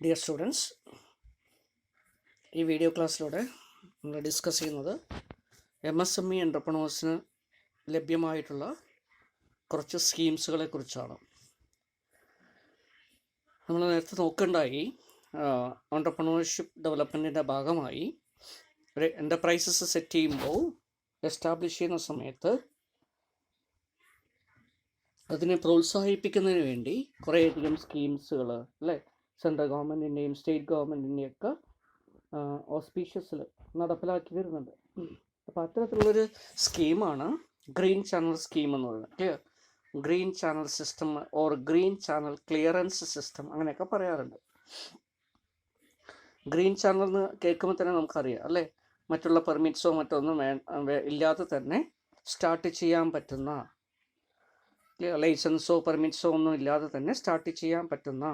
Dear students, ഈ video ക്ലാസ്സിലൂടെ നമ്മൾ discuss ചെയ്യുന്നത് MSME എൻ്റർപ്രണേഴ്സിന് ലഭ്യമായിട്ടുള്ള കുറച്ച് സ്കീംസുകളെ കുറിച്ചാണ്. നമ്മൾ നേരത്തെ നോക്കേണ്ടായി, എൻ്റർപ്രണർഷിപ്പ് ഡെവലപ്മെൻറ്റിൻ്റെ ഭാഗമായി ഒരു എൻ്റർപ്രൈസസ് സെറ്റ് ചെയ്യുമ്പോൾ, എസ്റ്റാബ്ലിഷ് ചെയ്യുന്ന സമയത്ത് അതിനെ പ്രോത്സാഹിപ്പിക്കുന്നതിന് വേണ്ടി കുറേയധികം സ്കീംസുകൾ അല്ലേ, സെൻട്രൽ ഗവൺമെൻറ്റിൻ്റെയും സ്റ്റേറ്റ് ഗവൺമെൻറ്റിൻ്റെയൊക്കെ ഓസ്പീഷ്യസിൽ നടപ്പിലാക്കി വരുന്നുണ്ട്. അപ്പോൾ അത്തരത്തിലുള്ളൊരു സ്കീമാണ് ഗ്രീൻ ചാനൽ സ്കീം എന്ന് പറയുന്നത്. Clear? Green channel system or green channel clearance system അങ്ങനെയൊക്കെ പറയാറുണ്ട്. ഗ്രീൻ ചാനൽ എന്ന് കേൾക്കുമ്പോൾ തന്നെ നമുക്കറിയാം അല്ലേ, മറ്റുള്ള പെർമിറ്റ്സോ മറ്റൊന്നും ഇല്ലാതെ തന്നെ സ്റ്റാർട്ട് ചെയ്യാൻ പറ്റുന്ന, ലൈസൻസോ പെർമിറ്റ്സോ ഒന്നും ഇല്ലാതെ തന്നെ സ്റ്റാർട്ട് ചെയ്യാൻ പറ്റുന്ന,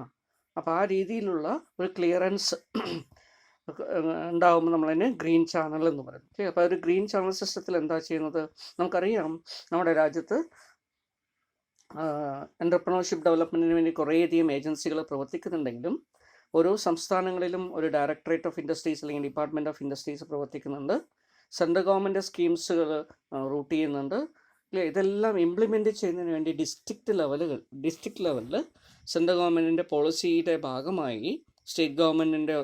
അപ്പോൾ ആ രീതിയിലുള്ള ഒരു ക്ലിയറൻസ് ഉണ്ടാകുമ്പോൾ നമ്മളതിന് ഗ്രീൻ ചാനൽ എന്ന് പറയും. അപ്പോൾ ഒരു ഗ്രീൻ ചാനൽ സിസ്റ്റത്തിൽ എന്താ ചെയ്യുന്നത്? നമുക്കറിയാം, നമ്മുടെ രാജ്യത്ത് എൻ്റർപ്രണർഷിപ്പ് ഡെവലപ്മെൻറ്റിന് വേണ്ടി കുറേയധികം ഏജൻസികൾ പ്രവർത്തിക്കുന്നുണ്ടെങ്കിലും ഓരോ സംസ്ഥാനങ്ങളിലും ഒരു ഡയറക്ടറേറ്റ് ഓഫ് ഇൻഡസ്ട്രീസ് അല്ലെങ്കിൽ ഡിപ്പാർട്ട്മെൻറ്റ് ഓഫ് ഇൻഡസ്ട്രീസ് പ്രവർത്തിക്കുന്നുണ്ട്. സെൻട്രൽ ഗവൺമെൻറ് സ്കീംസുകൾ റൂട്ട് ചെയ്യുന്നുണ്ട്. ഇതെല്ലാം ഇംപ്ലിമെൻറ്റ് ചെയ്യുന്നതിന് വേണ്ടി ഡിസ്ട്രിക്റ്റ് ലെവലിൽ സെൻട്രൽ ഗവൺമെൻറ്റിൻ്റെ പോളിസിയുടെ ഭാഗമായി സ്റ്റേറ്റ് ഗവൺമെൻറ്റിൻ്റെ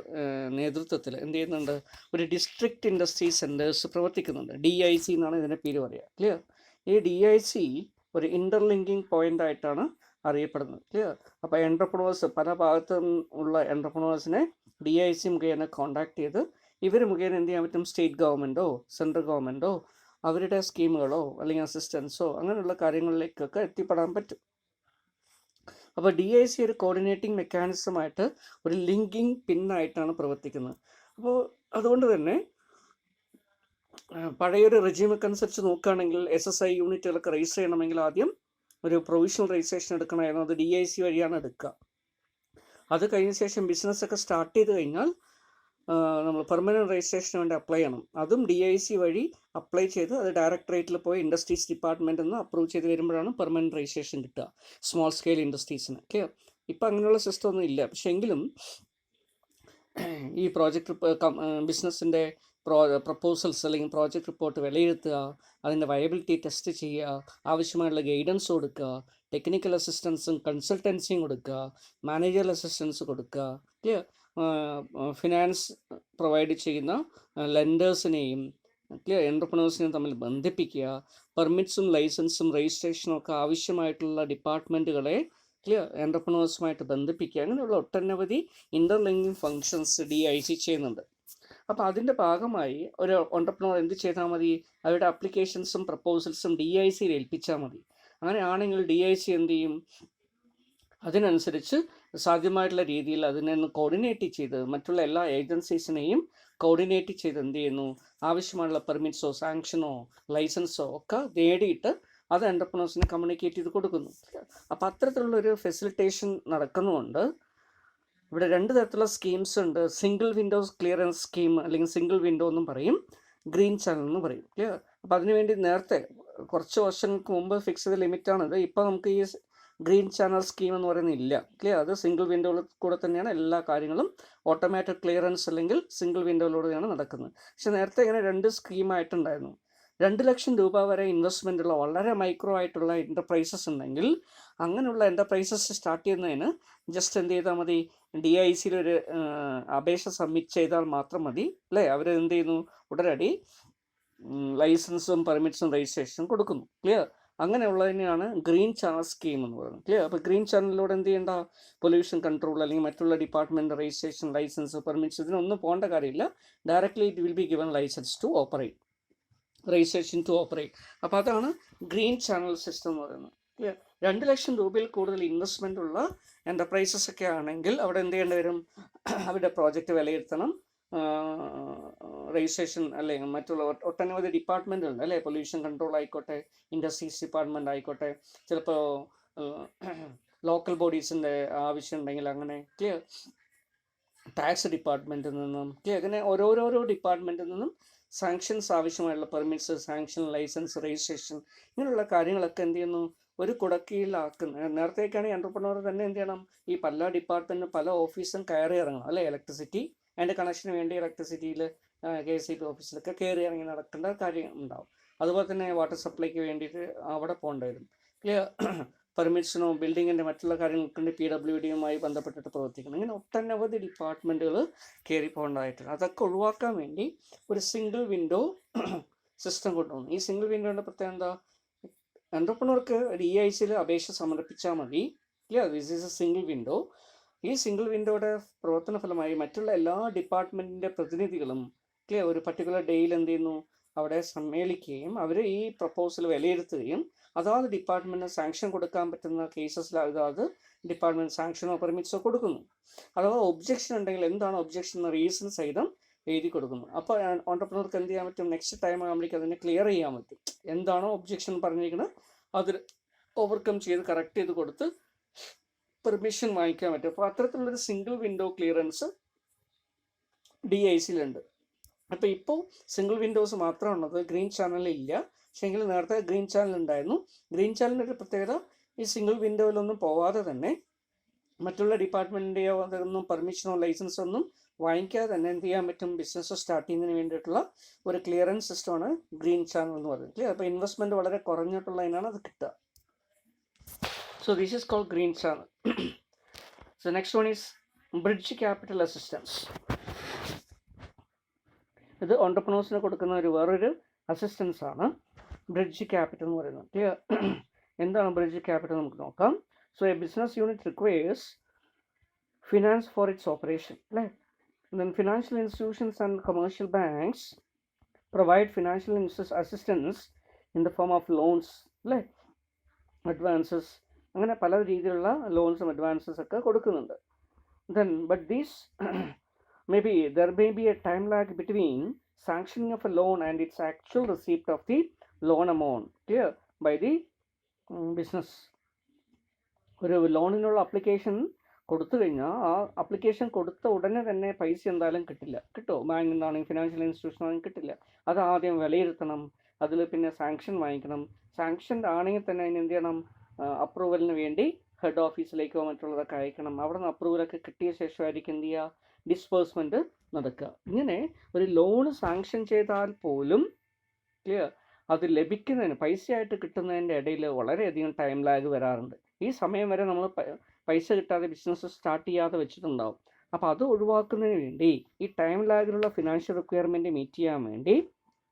നേതൃത്വത്തിൽ എന്ത് ചെയ്യുന്നുണ്ട്, ഒരു ഡിസ്ട്രിക്റ്റ് ഇൻഡസ്ട്രി സെൻറ്റേഴ്സ് പ്രവർത്തിക്കുന്നുണ്ട്. DIC എന്നാണ് ഇതിൻ്റെ പേര് പറയുക. ക്ലിയർ? ഈ DIC ഒരു ഇൻ്റർലിങ്കിങ് പോയിൻ്റ് ആയിട്ടാണ് അറിയപ്പെടുന്നത്. ക്ലിയർ? അപ്പോൾ എൻ്റർപ്രണേഴ്സ്, പല ഭാഗത്തും ഉള്ള എൻ്റർപ്രണേഴ്സിനെ DIC മുഖേന കോൺടാക്ട് ചെയ്ത് ഇവർ മുഖേന എന്ത് ചെയ്യാൻ പറ്റും, സ്റ്റേറ്റ് ഗവൺമെൻറ്റോ സെൻട്രൽ ഗവൺമെൻറ്റോ അവരുടെ സ്കീമുകളോ അല്ലെങ്കിൽ അസിസ്റ്റൻസോ അങ്ങനെയുള്ള കാര്യങ്ങളിലേക്കൊക്കെ എത്തിപ്പെടാൻ പറ്റും. അപ്പോൾ DIC ഒരു കോർഡിനേറ്റിംഗ് മെക്കാനിസമായിട്ട് ഒരു ലിങ്കിങ് പിന്നായിട്ടാണ് പ്രവർത്തിക്കുന്നത്. അപ്പോൾ അതുകൊണ്ട് തന്നെ പഴയൊരു റെജിമൊക്കെ അനുസരിച്ച് നോക്കുകയാണെങ്കിൽ SSI യൂണിറ്റുകളൊക്കെ രജിസ്റ്റർ ചെയ്യണമെങ്കിൽ ആദ്യം ഒരു പ്രൊവിഷണൽ രജിസ്ട്രേഷൻ എടുക്കണമായിരുന്നു. അത് DIC വഴിയാണ് എടുക്കുക. അത് കഴിഞ്ഞ ശേഷം ബിസിനസ്സൊക്കെ സ്റ്റാർട്ട് ചെയ്ത് കഴിഞ്ഞാൽ നമ്മൾ പെർമനൻറ്റ് രജിസ്ട്രേഷന് വേണ്ടി അപ്ലൈ ചെയ്യണം. അതും DIC വഴി അപ്ലൈ ചെയ്ത് അത് ഡയറക്ടറേറ്റിൽ പോയി ഇൻഡസ്ട്രീസ് ഡിപ്പാർട്ട്മെൻറ്റിൽ നിന്ന് അപ്രൂവ് ചെയ്ത് വരുമ്പോഴാണ് പെർമനൻറ്റ് രജിസ്ട്രേഷൻ കിട്ടുക സ്മോൾ സ്കെയിൽ ഇൻഡസ്ട്രീസിന്. ക്ലിയർ? ഇപ്പം അങ്ങനെയുള്ള സിസ്റ്റം ഒന്നും ഇല്ല. പക്ഷേ എങ്കിലും ഈ പ്രോജക്റ്റ് ബിസിനസ്സിൻ്റെ പ്രപ്പോസൽസ് അല്ലെങ്കിൽ പ്രോജക്റ്റ് റിപ്പോർട്ട് വിലയിരുത്തുക, അതിൻ്റെ വയബിലിറ്റി ടെസ്റ്റ് ചെയ്യുക, ആവശ്യമായുള്ള ഗൈഡൻസ് കൊടുക്കുക, ടെക്നിക്കൽ അസിസ്റ്റൻസും കൺസൾട്ടൻസിയും കൊടുക്കുക, മാനേജറൽ അസിസ്റ്റൻസ് കൊടുക്കുക. ക്ലിയർ? ഫിനാൻസ് പ്രൊവൈഡ് ചെയ്യുന്ന ലെൻഡേഴ്സിനെയും ക്ലിയർ എൻ്റർപ്രണേഴ്സിനെയും തമ്മിൽ ബന്ധിപ്പിക്കുക, പെർമിറ്റ്സും ലൈസൻസും രജിസ്ട്രേഷനും ഒക്കെ ആവശ്യമായിട്ടുള്ള ഡിപ്പാർട്ട്മെൻറ്റുകളെ ക്ലിയർ എൻ്റർപ്രണേഴ്സുമായിട്ട് ബന്ധിപ്പിക്കുക. അങ്ങനെയുള്ള ഒട്ടനവധി ഇൻ്റർലിങ്കിങ് ഫങ്ഷൻസ് DIC ചെയ്യുന്നുണ്ട്. അപ്പോൾ അതിൻ്റെ ഭാഗമായി ഒരു എൻ്റർപ്രണർ എന്ത് ചെയ്താൽ മതി, അവരുടെ അപ്ലിക്കേഷൻസും പ്രപ്പോസൽസും DICയിൽ ഏൽപ്പിച്ചാൽ മതി. അങ്ങനെയാണെങ്കിൽ DIC എന്ത് ചെയ്യും, അതിനനുസരിച്ച് സാധ്യമായിട്ടുള്ള രീതിയിൽ അതിനെ കോർഡിനേറ്റ് ചെയ്ത് മറ്റുള്ള എല്ലാ ഏജൻസീസിനെയും കോർഡിനേറ്റ് ചെയ്ത് എന്ത് ചെയ്യുന്നു, ആവശ്യമായുള്ള പെർമിറ്റ്സോ സാങ്ഷനോ ലൈസൻസോ ഒക്കെ നേടിയിട്ട് അത് എൻ്റർപ്രണേഴ്സിന് കമ്മ്യൂണിക്കേറ്റ് ചെയ്ത് കൊടുക്കുന്നു. അപ്പോൾ അത്തരത്തിലുള്ളൊരു ഫെസിലിറ്റേഷൻ നടക്കുന്നുണ്ട്. ഇവിടെ രണ്ട് തരത്തിലുള്ള സ്കീംസ് ഉണ്ട്. സിംഗിൾ വിൻഡോ ക്ലിയറൻസ് സ്കീം അല്ലെങ്കിൽ സിംഗിൾ വിൻഡോ എന്നും പറയും, ഗ്രീൻ ചാനൽ എന്ന് പറയും. ക്ലിയർ? അപ്പോൾ അതിനുവേണ്ടി നേരത്തെ കുറച്ച് വർഷങ്ങൾക്ക് മുമ്പ് ഫിക്സ് ചെയ്ത ലിമിറ്റാണിത്. ഇപ്പോൾ നമുക്ക് ഈ ഗ്രീൻ ചാനൽ സ്കീം എന്ന് പറയുന്നില്ല. ക്ലിയർ? അത് സിംഗിൾ വിൻഡോയിൽ കൂടെ തന്നെയാണ് എല്ലാ കാര്യങ്ങളും ഓട്ടോമാറ്റിക് ക്ലിയറൻസ് അല്ലെങ്കിൽ സിംഗിൾ വിൻഡോയിലൂടെയാണ് നടക്കുന്നത്. പക്ഷെ നേരത്തെ ഇങ്ങനെ രണ്ട് സ്കീമായിട്ടുണ്ടായിരുന്നു. 2 ലക്ഷം രൂപ വരെ ഇൻവെസ്റ്റ്മെൻ്റ് ഉള്ള വളരെ മൈക്രോ ആയിട്ടുള്ള എൻ്റർപ്രൈസസ് ഉണ്ടെങ്കിൽ അങ്ങനെയുള്ള എൻ്റർപ്രൈസസ് സ്റ്റാർട്ട് ചെയ്യുന്നതിന് ജസ്റ്റ് എന്ത് ചെയ്താൽ മതി, DICയിൽ ഒരു അപേക്ഷ സബ്മിറ്റ് ചെയ്താൽ മാത്രം മതി അല്ലേ. അവർ എന്ത് ചെയ്യുന്നു, ഉടനടി ലൈസൻസും പെർമിറ്റ്സും രജിസ്ട്രേഷനും കൊടുക്കുന്നു. ക്ലിയർ? അങ്ങനെയുള്ളതിനെയാണ് ഗ്രീൻ ചാനൽ സ്കീം എന്ന് പറയുന്നത്. ക്ലിയർ? അപ്പോൾ ഗ്രീൻ ചാനലിലൂടെ എന്ത് ചെയ്യേണ്ട, പൊല്യൂഷൻ കൺട്രോൾ അല്ലെങ്കിൽ മറ്റുള്ള ഡിപ്പാർട്ട്മെൻറ്റ് രജിസ്ട്രേഷൻ ലൈസൻസ് പെർമിറ്റ്സ് ഇതിനൊന്നും പോകേണ്ട കാര്യമില്ല. Directly it will be given licence to operate, registration to operate. അപ്പോൾ അതാണ് ഗ്രീൻ ചാനൽ സിസ്റ്റം എന്ന് പറയുന്നത്. ക്ലിയർ? 2 ലക്ഷം രൂപയിൽ കൂടുതൽ ഇൻവെസ്റ്റ്മെൻ്റ് ഉള്ള എൻ്റർപ്രൈസസ് ഒക്കെ ആണെങ്കിൽ അവിടെ എന്ത് ചെയ്യേണ്ടി വരും, അവരുടെ പ്രോജക്റ്റ് വിലയിരുത്തണം, രജിസ്ട്രേഷൻ അല്ലെങ്കിൽ മറ്റുള്ള ഒട്ടനവധി ഡിപ്പാർട്ട്മെൻറ്റുണ്ട് അല്ലേ. പൊല്യൂഷൻ കൺട്രോൾ ആയിക്കോട്ടെ, ഇൻഡസ്ട്രീസ് ഡിപ്പാർട്ട്മെൻറ്റ് ആയിക്കോട്ടെ, ചിലപ്പോൾ ലോക്കൽ ബോഡീസിൻ്റെ ആവശ്യം ഉണ്ടെങ്കിൽ അങ്ങനെ. ക്ലിയർ? ടാക്സ് ഡിപ്പാർട്ട്മെൻറ്റിൽ നിന്നും ക്ലിയർ? അങ്ങനെ ഓരോരോ ഡിപ്പാർട്ട്മെൻറ്റിൽ നിന്നും സാങ്ഷൻസ് ആവശ്യമായുള്ള പെർമിറ്റ്സ്, സാങ്ഷൻ, ലൈസൻസ്, രജിസ്ട്രേഷൻ ഇങ്ങനെയുള്ള കാര്യങ്ങളൊക്കെ എന്ത് ചെയ്യുന്നു, ഒരു കുടക്കീഴിലാക്കുന്ന. നേരത്തേക്കാണ് എൻ്റർപ്രണർ തന്നെ എന്ത് ചെയ്യണം, ഈ പല ഡിപ്പാർട്ട്മെൻറ്റും പല ഓഫീസും കയറി ഇറങ്ങണം അല്ലേ. ഇലക്ട്രിസിറ്റി അതിൻ്റെ കണക്ഷന് വേണ്ടി ഇലക്ട്രിസിറ്റിയിൽ KSEB ഓഫീസിലൊക്കെ കയറി ഇറങ്ങി നടക്കേണ്ട കാര്യം ഉണ്ടാവും. അതുപോലെ തന്നെ വാട്ടർ സപ്ലൈക്ക് വേണ്ടിയിട്ട് അവിടെ പോകേണ്ടി വരും. പെർമിറ്റ്സിനോ ബിൽഡിങ്ങിൻ്റെ മറ്റുള്ള കാര്യങ്ങൾക്കുണ്ട് PWDയുമായി ബന്ധപ്പെട്ടിട്ട് പ്രവർത്തിക്കണം. ഇങ്ങനെ ഒട്ടനവധി ഡിപ്പാർട്ട്മെൻറ്റുകൾ കയറി പോകേണ്ടതായിട്ടുണ്ട്. അതൊക്കെ ഒഴിവാക്കാൻ വേണ്ടി ഒരു സിംഗിൾ വിൻഡോ സിസ്റ്റം കൊണ്ടുവന്നു. ഈ സിംഗിൾ വിൻഡോയുടെ പ്രത്യേകത എന്താ, എൻ്റർപ്രണർക്ക് DICയിൽ അപേക്ഷ സമർപ്പിച്ചാൽ മതി. This is A single window. ഈ സിംഗിൾ വിൻഡോയുടെ പ്രവർത്തന ഫലമായി മറ്റുള്ള എല്ലാ ഡിപ്പാർട്ട്മെൻറ്റിൻ്റെ പ്രതിനിധികളും ഒരു പർട്ടിക്കുലർ ഡേയിൽ എന്ത് ചെയ്യുന്നു, അവിടെ സമ്മേളിക്കുകയും അവർ ഈ പ്രപ്പോസൽ വിലയിരുത്തുകയും അതാത് ഡിപ്പാർട്ട്മെൻറ്റിന് സാങ്ഷൻ കൊടുക്കാൻ പറ്റുന്ന കേസസിൽ അതാത് ഡിപ്പാർട്ട്മെൻറ്റ് സാങ്ഷനോ പെർമിറ്റ്സോ കൊടുക്കുന്നു. അഥവാ ഒബ്ജക്ഷൻ ഉണ്ടെങ്കിൽ എന്താണ് ഒബ്ജക്ഷൻ എന്ന റീസൺ സഹിതം എഴുതി കൊടുക്കുന്നു. അപ്പോൾ ഓൺടർപ്രണർക്ക് എന്ത് ചെയ്യാൻ പറ്റും, നെക്സ്റ്റ് ടൈം ആകുമ്പോഴേക്കും അതിനെ ക്ലിയർ ചെയ്യാൻ പറ്റും. എന്താണോ ഒബ്ജക്ഷൻ പറഞ്ഞിരിക്കുന്നത് അത് ഓവർകം ചെയ്ത് കറക്റ്റ് ചെയ്ത് കൊടുത്ത് പെർമിഷൻ വാങ്ങിക്കാൻ പറ്റും. അപ്പോൾ അത്തരത്തിലുള്ളൊരു സിംഗിൾ വിൻഡോ ക്ലിയറൻസ് DICയിലുണ്ട്. അപ്പോൾ ഇപ്പോൾ സിംഗിൾ വിൻഡോസ് മാത്രമാണുള്ളത്, ഗ്രീൻ ചാനലിൽ ഇല്ല. പക്ഷേങ്കിൽ നേരത്തെ ഗ്രീൻ ചാനൽ ഉണ്ടായിരുന്നു. ഗ്രീൻ ചാനലിൻ്റെ ഒരു പ്രത്യേകത ഈ സിംഗിൾ വിൻഡോയിലൊന്നും പോവാതെ തന്നെ മറ്റുള്ള ഡിപ്പാർട്ട്മെൻറ്റിൻ്റെയോ അതൊന്നും പെർമിഷനോ ലൈസൻസോ ഒന്നും വാങ്ങിക്കാതെ തന്നെ എന്ത് ചെയ്യാൻ പറ്റും, ബിസിനസ് സ്റ്റാർട്ട് ചെയ്യുന്നതിന് വേണ്ടിയിട്ടുള്ള ഒരു ക്ലിയറൻസ് സിസ്റ്റമാണ് ഗ്രീൻ ചാനൽ എന്ന് പറയുന്നത്. അപ്പോൾ ഇൻവെസ്റ്റ്മെൻറ്റ് വളരെ കുറഞ്ഞിട്ടുള്ളതിനാണ് അത് കിട്ടുക. So this is called green channel. So next one is bridge capital assistance. ഇത് ഓൺടർപ്രണേഴ്സിന് കൊടുക്കുന്ന വേറൊരു അസിസ്റ്റൻസ് ആണ് ബ്രിഡ്ജ് ക്യാപിറ്റൽ എന്ന് പറയുന്നത്. എന്താണ് ബ്രിഡ്ജ് ക്യാപിറ്റൽ നമുക്ക് നോക്കാം. So A business unit requires finance for it's operation അല്ലേ. then financial institutions and commercial banks provide financial assistance in the form of loans അല്ലേ, അഡ്വാൻസസ്, അങ്ങനെ പല രീതിയിലുള്ള ലോൺസും അഡ്വാൻസസ് ഒക്കെ കൊടുക്കുന്നുണ്ട്. then but these maybe there may be a time lag between sanctioning of a loan and its actual receipt of the loan amount clear by the business. ഒരു ലോണിനുള്ള application കൊടുത്തു കഴിഞ്ഞാൽ ആ അപ്ലിക്കേഷൻ കൊടുത്ത ഉടനെ തന്നെ പൈസ എന്തായാലും കിട്ടില്ല. കിട്ടുമോ, ബാങ്കിൽ നിന്നാണെങ്കിൽ ഫിനാൻഷ്യൽ ഇൻസ്റ്റിറ്റ്യൂഷൻ ആണെങ്കിൽ കിട്ടില്ല. അത് ആദ്യം വിലയിരുത്തണം, അതിൽ പിന്നെ സാങ്ഷൻ വാങ്ങിക്കണം. സാങ്ഷൻഡ് ആണെങ്കിൽ തന്നെ അതിന് എന്ത് ചെയ്യണം, അപ്രൂവലിന് വേണ്ടി ഹെഡ് ഓഫീസിലേക്കോ മറ്റുള്ളതൊക്കെ അയക്കണം. അവിടെ നിന്ന് അപ്രൂവലൊക്കെ കിട്ടിയ ശേഷമായിരിക്കും എന്ത് ചെയ്യുക, ഡിസ്പേഴ്സ്മെൻറ്റ് നടക്കുക. ഇങ്ങനെ ഒരു ലോണ് സാങ്ഷൻ ചെയ്താൽ പോലും ക്ലിയർ അത് ലഭിക്കുന്നതിന് പൈസയായിട്ട് കിട്ടുന്നതിൻ്റെ ഇടയിൽ വളരെയധികം ടൈം ലാഗ് വരാറുണ്ട്. ഈ സമയം വരെ നമ്മൾ പൈസ കിട്ടാതെ ബിസിനസ് സ്റ്റാർട്ട് ചെയ്യാതെ വെച്ചിട്ടുണ്ടാവും. അപ്പോൾ അത് ഒഴിവാക്കുന്നതിന് വേണ്ടി ഈ ടൈം ലാഗിലുള്ള ഫിനാൻഷ്യൽ റിക്വയർമെൻറ്റ് മീറ്റ് ചെയ്യാൻ വേണ്ടി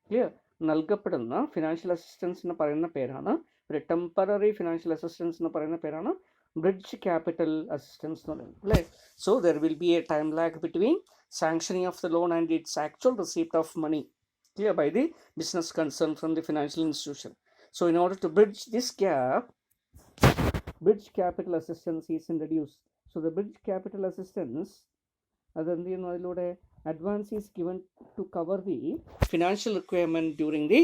ക്ലിയർ നൽകപ്പെടുന്ന ഫിനാൻഷ്യൽ അസിസ്റ്റൻസ് എന്ന് പറയുന്ന പേരാണ്, ഒരു ടെമ്പററി ഫിനാൻഷ്യൽ അസിസ്റ്റൻസ് എന്ന് പറയുന്ന പേരാണ് ബ്രിഡ്ജ് ക്യാപിറ്റൽ അസിസ്റ്റൻസ് എന്ന് പറയുന്നത് അല്ലേ. So there will be A time lag between sanctioning of the loan and its actual receipt of money clear by the business concerned from the financial institution. So in order to bridge this gap, bridge capital assistance is introduced. So the bridge capital assistance adilode advance is given to cover the financial requirement during the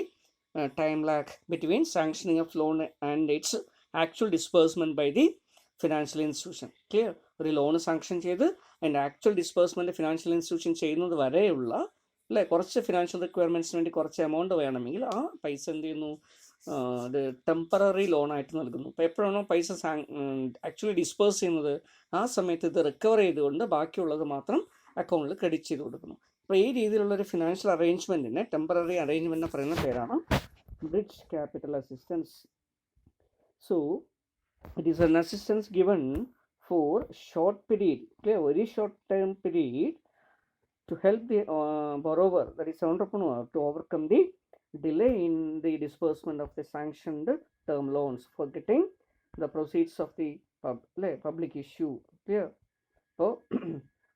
time lag between sanctioning of loan and its actual disbursement by the financial institution clear. ഒരു loan sanction ചെയ്ത് അതിൻ്റെ actual ഡിസ്പേഴ്സ്മെൻറ്റ് financial institution ചെയ്യുന്നത് വരെയുള്ള അല്ലേ കുറച്ച് financial റിക്വയർമെൻറ്റ്സിന് വേണ്ടി കുറച്ച് amount വേണമെങ്കിൽ ആ പൈസ എന്ത് ചെയ്യുന്നു, ഒരു ടെമ്പററി ലോണായിട്ട് നൽകുന്നു. അപ്പോൾ എപ്പോഴാണോ പൈസ ആക്ച്വലി ഡിസ്പേഴ്സ് ചെയ്യുന്നത് ആ സമയത്ത് ഇത് റിക്കവർ ചെയ്തുകൊണ്ട് ബാക്കിയുള്ളത് മാത്രം അക്കൗണ്ടിൽ ക്രെഡിറ്റ് ചെയ്ത് കൊടുക്കുന്നു. അപ്പോൾ ഈ രീതിയിലുള്ളൊരു ഫിനാൻഷ്യൽ അറേഞ്ച്മെൻറ്റിനെ ടെമ്പററി അറേഞ്ച്മെൻറ്റ് എന്ന് പറയുന്ന പേരാണ് bridge capital assistance. So it is an assistance given for short period, okay, very short time period, to help the borrower, that is entrepreneur, to overcome the delay in the disbursement of the sanctioned term loans for getting the proceeds of the public issue clear. So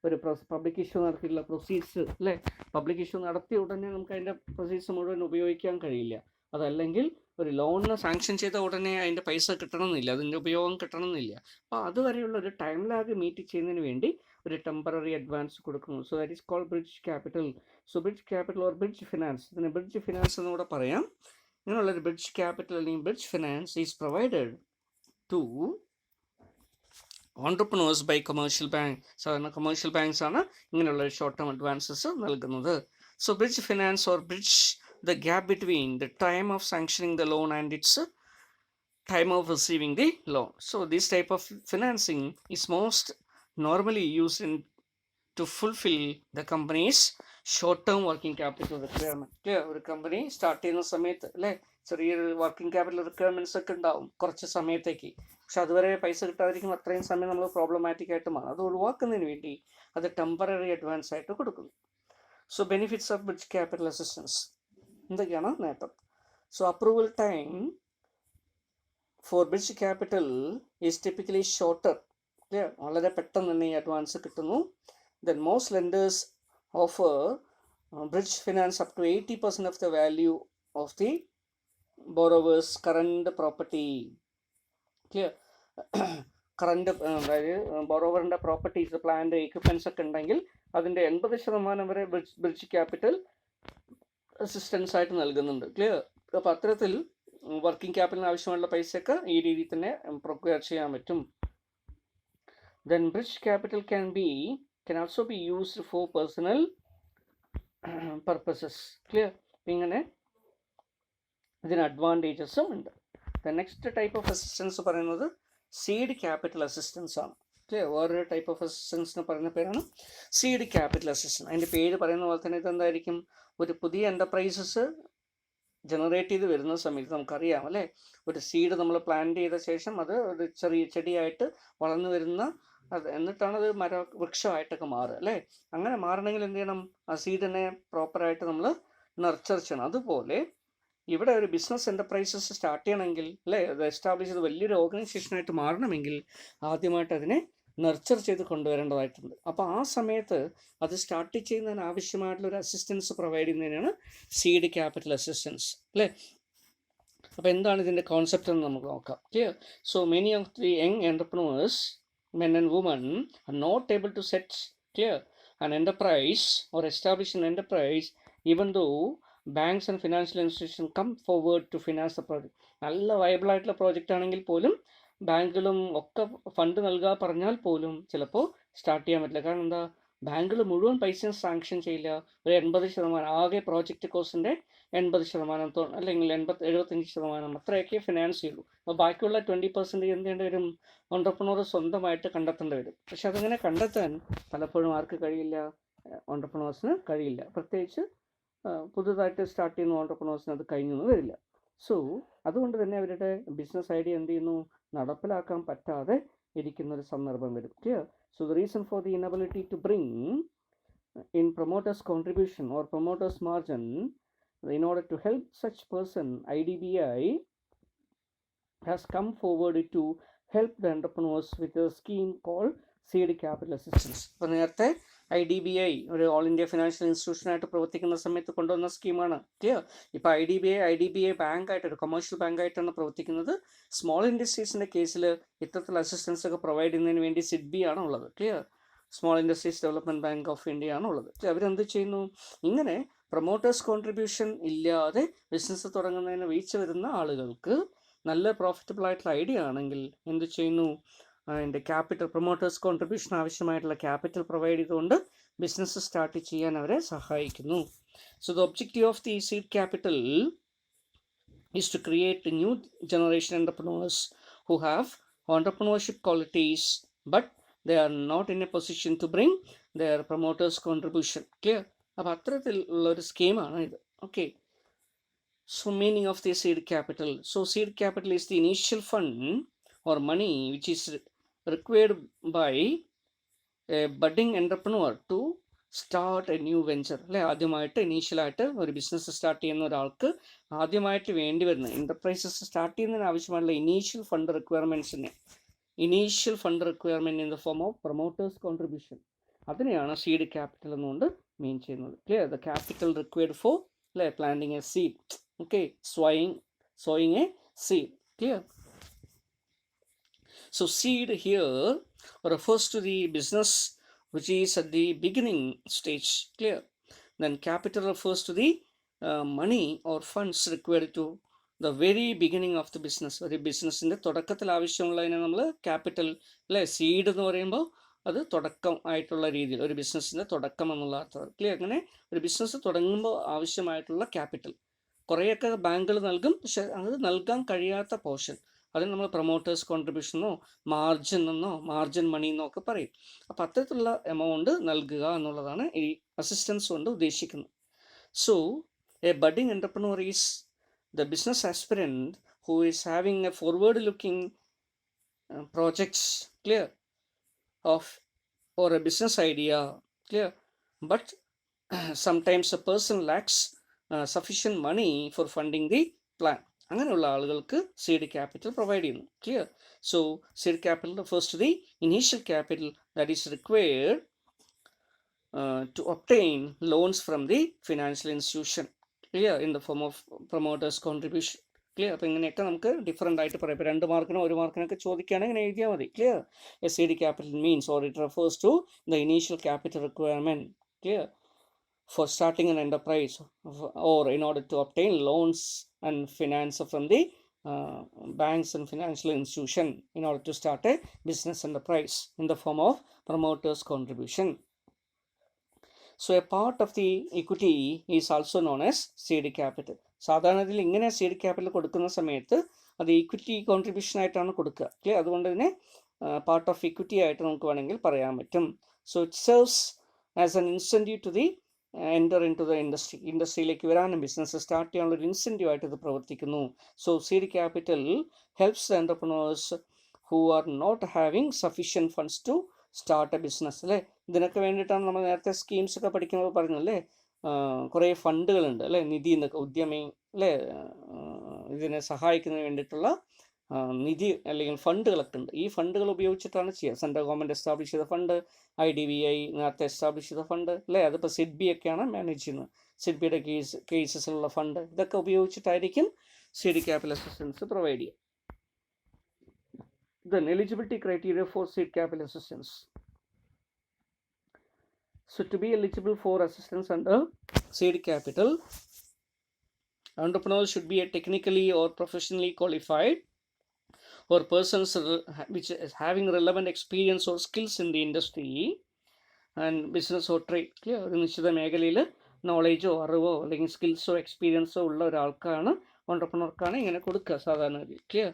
ഒരു public issue നടത്തിയിട്ടുള്ള proceeds അല്ലേ, public issue നടത്തിയ ഉടനെ നമുക്ക് അതിൻ്റെ proceeds മുഴുവൻ ഉപയോഗിക്കാൻ കഴിയില്ല. അതല്ലെങ്കിൽ ഒരു ലോണിന് സാങ്ഷൻ ചെയ്ത ഉടനെ അതിൻ്റെ പൈസ കിട്ടണമെന്നില്ല, അതിൻ്റെ ഉപയോഗം കിട്ടണമെന്നില്ല. അപ്പോൾ അതുവരെയുള്ള ഒരു ടൈം ലാഗ് മീറ്റ് ചെയ്യുന്നതിന് വേണ്ടി ഒരു ടെമ്പററി അഡ്വാൻസ് കൊടുക്കുന്നു. So that is called bridge capital. So bridge capital or bridge finance, ഇതിന് ബ്രിഡ്ജ് ഫിനാൻസ് എന്നുകൂടെ പറയാം. ഇങ്ങനെയുള്ളൊരു ബ്രിഡ്ജ് ക്യാപിറ്റൽ അല്ലെങ്കിൽ bridge finance is provided to entrepreneurs by commercial bank. സാധാരണ കൊമേഴ്ഷ്യൽ ബാങ്ക്സ് ആണ് ഇങ്ങനെയുള്ള ഷോർട്ട് ടേം അഡ്വാൻസസ് നൽകുന്നത്. So bridge finance or bridge the gap between the time of sanctioning the loan and its time of receiving the loan. So this type of financing is most normally used to fulfill the company's short term working capital requirement. Clear? ഒരു company start ചെയ്യുന്ന സമയത്ത് അല്ലേ ചെറിയൊരു working capital requirements ഒക്കെ ഉണ്ടാവും കുറച്ച് സമയത്തേക്ക്. പക്ഷെ അതുവരെ പൈസ കിട്ടാതിരിക്കുമ്പോൾ അത്രയും സമയം നമ്മൾ പ്രോബ്ലമാറ്റിക് ആയിട്ട് മാറും. അത് ഒഴിവാക്കുന്നതിന് വേണ്ടി അത് ടെമ്പററി അഡ്വാൻസ് ആയിട്ട് കൊടുക്കുന്നു. So benefits of bridge capital assistance എന്തൊക്കെയാണ് നേട്ടം? So approval time for bridge capital is typically shorter. വളരെ പെട്ടെന്ന് തന്നെ ഈ അഡ്വാൻസ് കിട്ടുന്നു. Then most lenders offer bridge finance up to 80% of the value of the borrower's current property. Clear? Current അതായത് ബോറോവറിൻ്റെ properties plant equipments ഒക്കെ ഉണ്ടെങ്കിൽ അതിൻ്റെ 80% വരെ ബ്രിഡ്ജ് ക്യാപിറ്റൽ അസിസ്റ്റൻസ് ആയിട്ട് നൽകുന്നുണ്ട്. ക്ലിയർ? അപ്പോൾ അത്തരത്തിൽ വർക്കിംഗ് ക്യാപിറ്റലിന് ആവശ്യമുള്ള പൈസയൊക്കെ ഈ രീതിയിൽ തന്നെ പ്രൊക്വയർ ചെയ്യാൻ പറ്റും. Then bridge capital can also be used for personal purposes. Clear? ഇങ്ങനെ ഇതിന് അഡ്വാൻറ്റേജസും ഉണ്ട്. The next type of assistance പറയുന്നത് സീഡ് ക്യാപിറ്റൽ അസിസ്റ്റൻസ് ആണ്. ക്ലിയർ? വേറൊരു ടൈപ്പ് ഓഫ് അസിസ്റ്റൻസിന് പറയുന്ന പേരാണ് സീഡ് ക്യാപിറ്റൽ അസിസ്റ്റൻസ്. അതിൻ്റെ പേര് പറയുന്ന പോലെ തന്നെ ഇതെന്തായിരിക്കും, ഒരു പുതിയ എൻ്റർപ്രൈസസ് ജനറേറ്റ് ചെയ്ത് വരുന്ന സമയത്ത് നമുക്കറിയാം അല്ലേ, ഒരു സീഡ് നമ്മൾ പ്ലാന്റ് ചെയ്ത ശേഷം അത് ഒരു ചെറിയ ചെടിയായിട്ട് വളർന്നു വരുന്ന അത് എന്നിട്ടാണ് അത് വൃക്ഷമായിട്ടൊക്കെ മാറുക അല്ലേ. അങ്ങനെ മാറണമെങ്കിൽ എന്ത് ചെയ്യണം, ആ സീഡിനെ പ്രോപ്പറായിട്ട് നമ്മൾ നർച്ചർ ചെയ്യണം. അതുപോലെ ഇവിടെ ഒരു ബിസിനസ് എൻ്റർപ്രൈസസ് സ്റ്റാർട്ട് ചെയ്യണമെങ്കിൽ അല്ലേ, അത് എസ്റ്റാബ്ലിഷ് ചെയ്ത് വലിയൊരു ഓർഗനൈസേഷനായിട്ട് മാറണമെങ്കിൽ ആദ്യമായിട്ട് അതിനെ നർച്ചർ ചെയ്ത് കൊണ്ടുവരേണ്ടതായിട്ടുണ്ട്. അപ്പോൾ ആ സമയത്ത് അത് സ്റ്റാർട്ട് ചെയ്യുന്നതിന് ആവശ്യമായിട്ടുള്ള ഒരു അസിസ്റ്റൻസ് പ്രൊവൈഡ് ചെയ്യുന്നതിനാണ് സീഡ് ക്യാപിറ്റൽ അസിസ്റ്റൻസ് അല്ലേ. അപ്പോൾ എന്താണ് ഇതിൻ്റെ കോൺസെപ്റ്റ് എന്ന് നമുക്ക് നോക്കാം. Clear? So many of the young എൻ്റർപ്രനേഴ്സ്, men and women, are not able to set clear an enterprise or establish an enterprise even though banks and financial institutions come forward to finance the project. നല്ല viable ആയിട്ടുള്ള project ആണെങ്കിൽ പോലും ബാങ്കുകളും ഒക്കെ fund നൽകുക പറഞ്ഞാൽ പോലും ചിലപ്പോൾ സ്റ്റാർട്ട് ചെയ്യാൻ പറ്റില്ല. കാരണം എന്താ, ബാങ്കുകൾ മുഴുവൻ പൈസ സാങ്ഷൻ ചെയ്യില്ല. ഒരു 80% ആകെ പ്രോജക്റ്റ് കോസ്റ്റിൻ്റെ 80% അല്ലെങ്കിൽ 75% അത്രയൊക്കെ ഫിനാൻസ് ചെയ്യുള്ളൂ. അപ്പോൾ ബാക്കിയുള്ള 20% എന്ത് ചെയ്യേണ്ടി വരും, ഓൺട്രപ്രണർ സ്വന്തമായിട്ട് കണ്ടെത്തേണ്ടി വരും. പക്ഷെ അതങ്ങനെ കണ്ടെത്താൻ പലപ്പോഴും ആർക്ക് കഴിയില്ല, ഓൺട്രപ്രണേഴ്സിന് കഴിയില്ല. പ്രത്യേകിച്ച് പുതുതായിട്ട് സ്റ്റാർട്ട് ചെയ്യുന്ന ഓൺട്രപ്രണേഴ്സിന് അത് കഴിഞ്ഞൊന്നും വരില്ല. സോ അതുകൊണ്ട് തന്നെ അവരുടെ ബിസിനസ് ഐഡിയ എന്ത് ചെയ്യുന്നു, നടപ്പിലാക്കാൻ പറ്റാതെ ഇരിക്കുന്ന ഒരു സന്ദർഭം വരും. Clear? So the reason for the inability to bring in promoter's contribution or promoter's margin, in order to help such person, IDBI has come forward to help the entrepreneurs with a scheme called seed capital assistance. അപ്പോൾ നേരത്തെ IDBI ഒരു all India financial ഇൻസ്റ്റിറ്റ്യൂഷനായിട്ട് പ്രവർത്തിക്കുന്ന സമയത്ത് കൊണ്ടുവന്ന സ്കീമാണ്. Clear? ഇപ്പോൾ IDBI ബാങ്കായിട്ട് ഒരു commercial ബാങ്കായിട്ടാണ് പ്രവർത്തിക്കുന്നത്. സ്മോൾ ഇൻഡസ്ട്രീസിൻ്റെ കേസിൽ ഇത്തരത്തിലുള്ള അസിസ്റ്റൻസ് ഒക്കെ പ്രൊവൈഡ് ചെയ്യുന്നതിന് വേണ്ടി സിഡ്ബി ആണ് ഉള്ളത്. Clear? Small industries development bank of India ആണ് ഉള്ളത്. അവരെന്ത് ചെയ്യുന്നു, ഇങ്ങനെ പ്രൊമോട്ടേഴ്സ് കോൺട്രിബ്യൂഷൻ ഇല്ലാതെ ബിസിനസ് തുടങ്ങുന്നതിന് വീഴ്ച വരുന്ന ആളുകൾക്ക് നല്ല പ്രോഫിറ്റബിൾ ആയിട്ടുള്ള ഐഡിയ ആണെങ്കിൽ എന്ത് ചെയ്യുന്നു, അതിൻ്റെ ക്യാപിറ്റൽ പ്രൊമോട്ടേഴ്സ് കോൺട്രിബ്യൂഷൻ ആവശ്യമായിട്ടുള്ള ക്യാപിറ്റൽ പ്രൊവൈഡ് ചെയ്തുകൊണ്ട് ബിസിനസ് സ്റ്റാർട്ട് ചെയ്യാൻ അവരെ സഹായിക്കുന്നു. So the objective of the seed capital is to create new generation entrepreneurs who have entrepreneurship qualities but they are not in a position to bring their promoters contribution. Clear? അപ്പോൾ അത്തരത്തിലുള്ള ഒരു സ്കീമാണ് ഇത്. Okay. So meaning of the seed capital. So seed capital is the initial fund or money which is required by a budding entrepreneur to start a new venture അല്ലേ. ആദ്യമായിട്ട് ഇനീഷ്യലായിട്ട് ഒരു business start ചെയ്യുന്ന ഒരാൾക്ക് ആദ്യമായിട്ട് വേണ്ടി വരുന്ന എൻ്റർപ്രൈസസ് സ്റ്റാർട്ട് ചെയ്യുന്നതിന് ആവശ്യമായിട്ടുള്ള ഇനീഷ്യൽ ഫണ്ട് റിക്വയർമെൻറ്റ്സിനെ initial fund requirement in the form of promoters contribution, അതിനെയാണ് സീഡ് ക്യാപിറ്റൽ എന്നുകൊണ്ട് മീൻ ചെയ്യുന്നത്. Clear? The capital required for അല്ലേ planting a seed. Okay. Sowing a seed. Clear? So seed here refers to the business which is at the beginning stage. Clear? Then capital refers to the money or funds required to the very beginning of the business. ഒരു ബിസിനസ്സിൻ്റെ തുടക്കത്തിൽ ആവശ്യമുള്ളതിനെ നമ്മൾ capital അല്ലേ. Seed എന്ന് പറയുമ്പോൾ അത് തുടക്കം ആയിട്ടുള്ള രീതിയിൽ ഒരു ബിസിനസ്സിൻ്റെ തുടക്കം എന്നുള്ള അർത്ഥം. ക്ലിയർ? അങ്ങനെ ഒരു ബിസിനസ് തുടങ്ങുമ്പോൾ ആവശ്യമായിട്ടുള്ള ക്യാപിറ്റൽ കുറേയൊക്കെ ബാങ്കുകൾ നൽകും. പക്ഷെ അത് നൽകാൻ കഴിയാത്ത പോർഷൻ അതിന് നമ്മൾ പ്രൊമോട്ടേഴ്സ് കോൺട്രിബ്യൂഷനോ മാർജിൻ മണി എന്നോ ഒക്കെ പറയും. അപ്പോൾ അത്തരത്തിലുള്ള എമൗണ്ട് നൽകുക എന്നുള്ളതാണ് ഈ അസിസ്റ്റൻസ് കൊണ്ട് ഉദ്ദേശിക്കുന്നത്. So a budding entrepreneur is the business aspirant who is having a forward looking projects clear of or a business idea clear, but sometimes a person lacks sufficient money for funding the plan. അങ്ങനെയുള്ള ആളുകൾക്ക് seed capital provide ചെയ്യുന്നു. Clear? So seed capital refers to the initial capital that is required to obtain loans from the financial institution. Clear? In the form of promoters contribution. Clear? അപ്പോൾ ഇങ്ങനെയൊക്കെ നമുക്ക് different ആയിട്ട് പറയാം. ഇപ്പോൾ 2 മാർക്കിനോ 1 മാർക്കിനൊക്കെ ചോദിക്കുകയാണെങ്കിൽ ഇങ്ങനെ എഴുതിയാൽ മതി. Clear? A seed capital means or it refers to the initial capital requirement. Clear? For starting an enterprise or in order to obtain loans and finance from the banks and financial institution in order to start a business enterprise in the form of promoters contribution. So a part of the equity is also known as seed capital. സാധാരണത്തിൽ ഇങ്ങനെ seed capital കൊടുക്കുന്ന സമയത്ത് അത് equity contribution ആയിട്ടാണ് കൊടുക്കുക. Okay, അതുകൊണ്ട് തന്നെ part of equity ആയിട്ട് നമുക്ക് വേണമെങ്കിൽ പറയാൻ പറ്റും. So it serves as an incentive to the enter in to the ഇൻഡസ്ട്രിയിലേക്ക് വരാനും ബിസിനസ് സ്റ്റാർട്ട് ചെയ്യാനുള്ള ഒരു ഇൻസെൻറ്റീവ് ആയിട്ട് ഇത് പ്രവർത്തിക്കുന്നു. So seed capital helps the entrepreneurs who are not having sufficient funds to start a business. അല്ലേ, ഇതിനൊക്കെ വേണ്ടിയിട്ടാണ് നമ്മൾ നേരത്തെ സ്കീംസ് ഒക്കെ പഠിക്കുമ്പോൾ പറഞ്ഞല്ലേ, കുറേ ഫണ്ടുകളുണ്ട് അല്ലേ, നിധി എന്നൊക്കെ, ഉദ്യമി അല്ലേ, ഇതിനെ സഹായിക്കുന്നതിന് വേണ്ടിയിട്ടുള്ള നിധി അല്ലെങ്കിൽ ഫണ്ടുകളൊക്കെ ഉണ്ട്. ഈ ഫണ്ടുകൾ ഉപയോഗിച്ചിട്ടാണ് ചെയ്യുക. സെൻട്രൽ ഗവൺമെൻറ് എസ്റ്റാബ്ലിഷ് ചെയ്ത ഫണ്ട്, IDBI നേരത്തെ എസ്റ്റാബ്ലിഷ് ചെയ്ത ഫണ്ട് അല്ലേ, അതിപ്പോൾ സിഡ്ബി ഒക്കെയാണ് മാനേജ് ചെയ്യുന്നത്. സിഡ്ബിയുടെ കേസസിലുള്ള ഫണ്ട് ഇതൊക്കെ ഉപയോഗിച്ചിട്ടായിരിക്കും സീഡ് ക്യാപിറ്റൽ അസിസ്റ്റൻസ് പ്രൊവൈഡ് ചെയ്യുക. Then eligibility criteria for seed capital assistance. So to be eligible for assistance under seed capital, entrepreneurs should be a technically or professionally qualified or persons which is having relevant experience or skills in the industry and business or trade. Clear? ഒരു നിശ്ചിത മേഖലയിൽ നോളേജോ അറിവോ അല്ലെങ്കിൽ സ്കിൽസോ എക്സ്പീരിയൻസോ ഉള്ള ഒരാൾക്കാണ്, ഓണ്ടർപ്രണർക്കാണ് ഇങ്ങനെ കൊടുക്കുക സാധാരണ. Clear?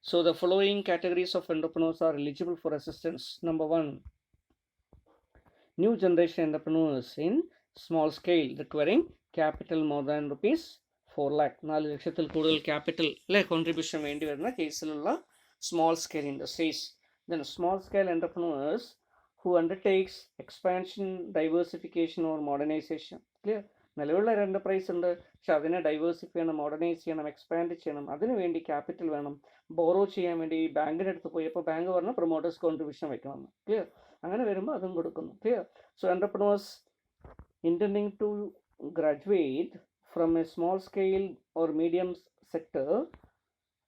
So the following categories of entrepreneurs are eligible for assistance. Number 1, new generation entrepreneurs in small scale requiring capital more than rupees 4 lakh. 4 ലക്ഷത്തിൽ കൂടുതൽ ക്യാപിറ്റൽ അല്ലെ കോൺട്രിബ്യൂഷൻ വേണ്ടി വരുന്ന കേസിലുള്ള small scale industries. Then small scale entrepreneurs who undertakes expansion, diversification or modernization. Clear? നിലവിലുള്ള ഒരു enterprise ഉണ്ട്, പക്ഷെ അതിനെ ഡൈവേഴ്സിഫൈ ചെയ്യണം, മോഡേണൈസ് ചെയ്യണം, എക്സ്പാൻഡ് ചെയ്യണം, അതിനു വേണ്ടി ക്യാപിറ്റൽ വേണം. ബോറോ ചെയ്യാൻ വേണ്ടി ബാങ്കിൻ്റെ അടുത്ത് പോയി, അപ്പോൾ ബാങ്ക് പറഞ്ഞാൽ പ്രൊമോട്ടേഴ്സ് കോൺട്രിബ്യൂഷൻ വെക്കണം. ക്ലിയർ? അങ്ങനെ വരുമ്പോൾ അതും കൊടുക്കുന്നു. Clear? So entrepreneurs intending to graduate from a small scale or medium sector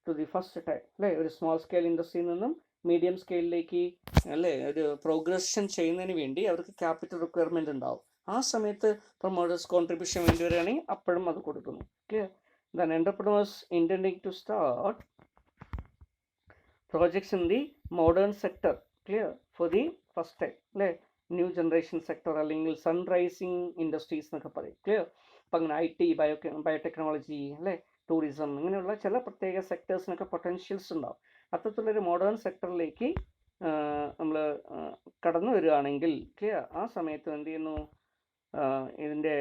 to the first time അല്ലേ, ഒരു സ്മോൾ സ്കെയിൽ ഇൻഡസ്ട്രിയിൽ നിന്നും മീഡിയം സ്കെയിലിലേക്ക് അല്ലേ ഒരു പ്രോഗ്രഷൻ ചെയ്യുന്നതിന് വേണ്ടി അവർക്ക് ക്യാപിറ്റൽ റിക്വയർമെൻ്റ് ഉണ്ടാവും. ആ സമയത്ത് പ്രൊമോട്ടേഴ്സ് കോൺട്രിബ്യൂഷൻ വേണ്ടി വരികയാണെങ്കിൽ അപ്പോഴും അത് കൊടുക്കുന്നു. Clear? Then entrepreneurs intending to start projects in the modern sector. Clear? For the first time അല്ലേ, ന്യൂ ജനറേഷൻ സെക്ടർ അല്ലെങ്കിൽ സൺറൈസിങ് ഇൻഡസ്ട്രീസ് എന്നൊക്കെ പറയും. ക്ലിയർ? അപ്പം അങ്ങനെ IT, ബയോടെക്നോളജി അല്ലേ, ടൂറിസം, ഇങ്ങനെയുള്ള ചില പ്രത്യേക സെക്ടേഴ്സിനൊക്കെ പൊട്ടൻഷ്യൽസ് ഉണ്ടാവും. അത്തരത്തിലുള്ളൊരു മോഡേൺ സെക്ടറിലേക്ക് നമ്മൾ കടന്നു വരികയാണെങ്കിൽ ക്ലിയർ, ആ സമയത്ത് എന്ത് ചെയ്യുന്നു, ഇതിൻ്റെ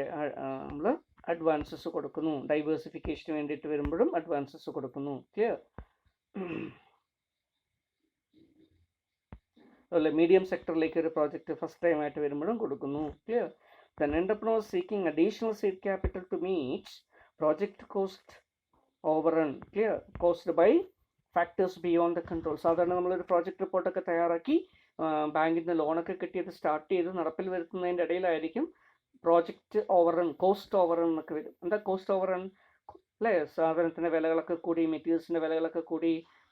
നമ്മൾ അഡ്വാൻസസ് കൊടുക്കുന്നു. ഡൈവേഴ്സിഫിക്കേഷന് വേണ്ടിയിട്ട് വരുമ്പോഴും അഡ്വാൻസസ് കൊടുക്കുന്നു. ക്ലിയർ? അതുപോലെ മീഡിയം സെക്ടറിലേക്ക് ഒരു പ്രോജക്റ്റ് ഫസ്റ്റ് ടൈം ആയിട്ട് വരുമ്പോഴും കൊടുക്കുന്നു. Clear? Then entrepreneurs seeking additional seed capital to meet project cost overrun. Clear? Cost by factors beyond the control. സാധാരണ നമ്മളൊരു പ്രോജക്റ്റ് റിപ്പോർട്ടൊക്കെ തയ്യാറാക്കി ബാങ്കിൽ നിന്ന് ലോണൊക്കെ കിട്ടിയത് സ്റ്റാർട്ട് ചെയ്ത് നടപ്പിൽ വരുത്തുന്നതിൻ്റെ ഇടയിലായിരിക്കും പ്രോജക്റ്റ് ഓവർറൺ, കോസ്റ്റ് ഓവർറൺ എന്നൊക്കെ വരും. എന്താ കോസ്റ്റ് ഓവർറൺ അല്ലേ? സാധനത്തിൻ്റെ വിലകളൊക്കെ കൂടി, മെറ്റീരിയൽസിൻ്റെ വിലകളൊക്കെ കൂടി,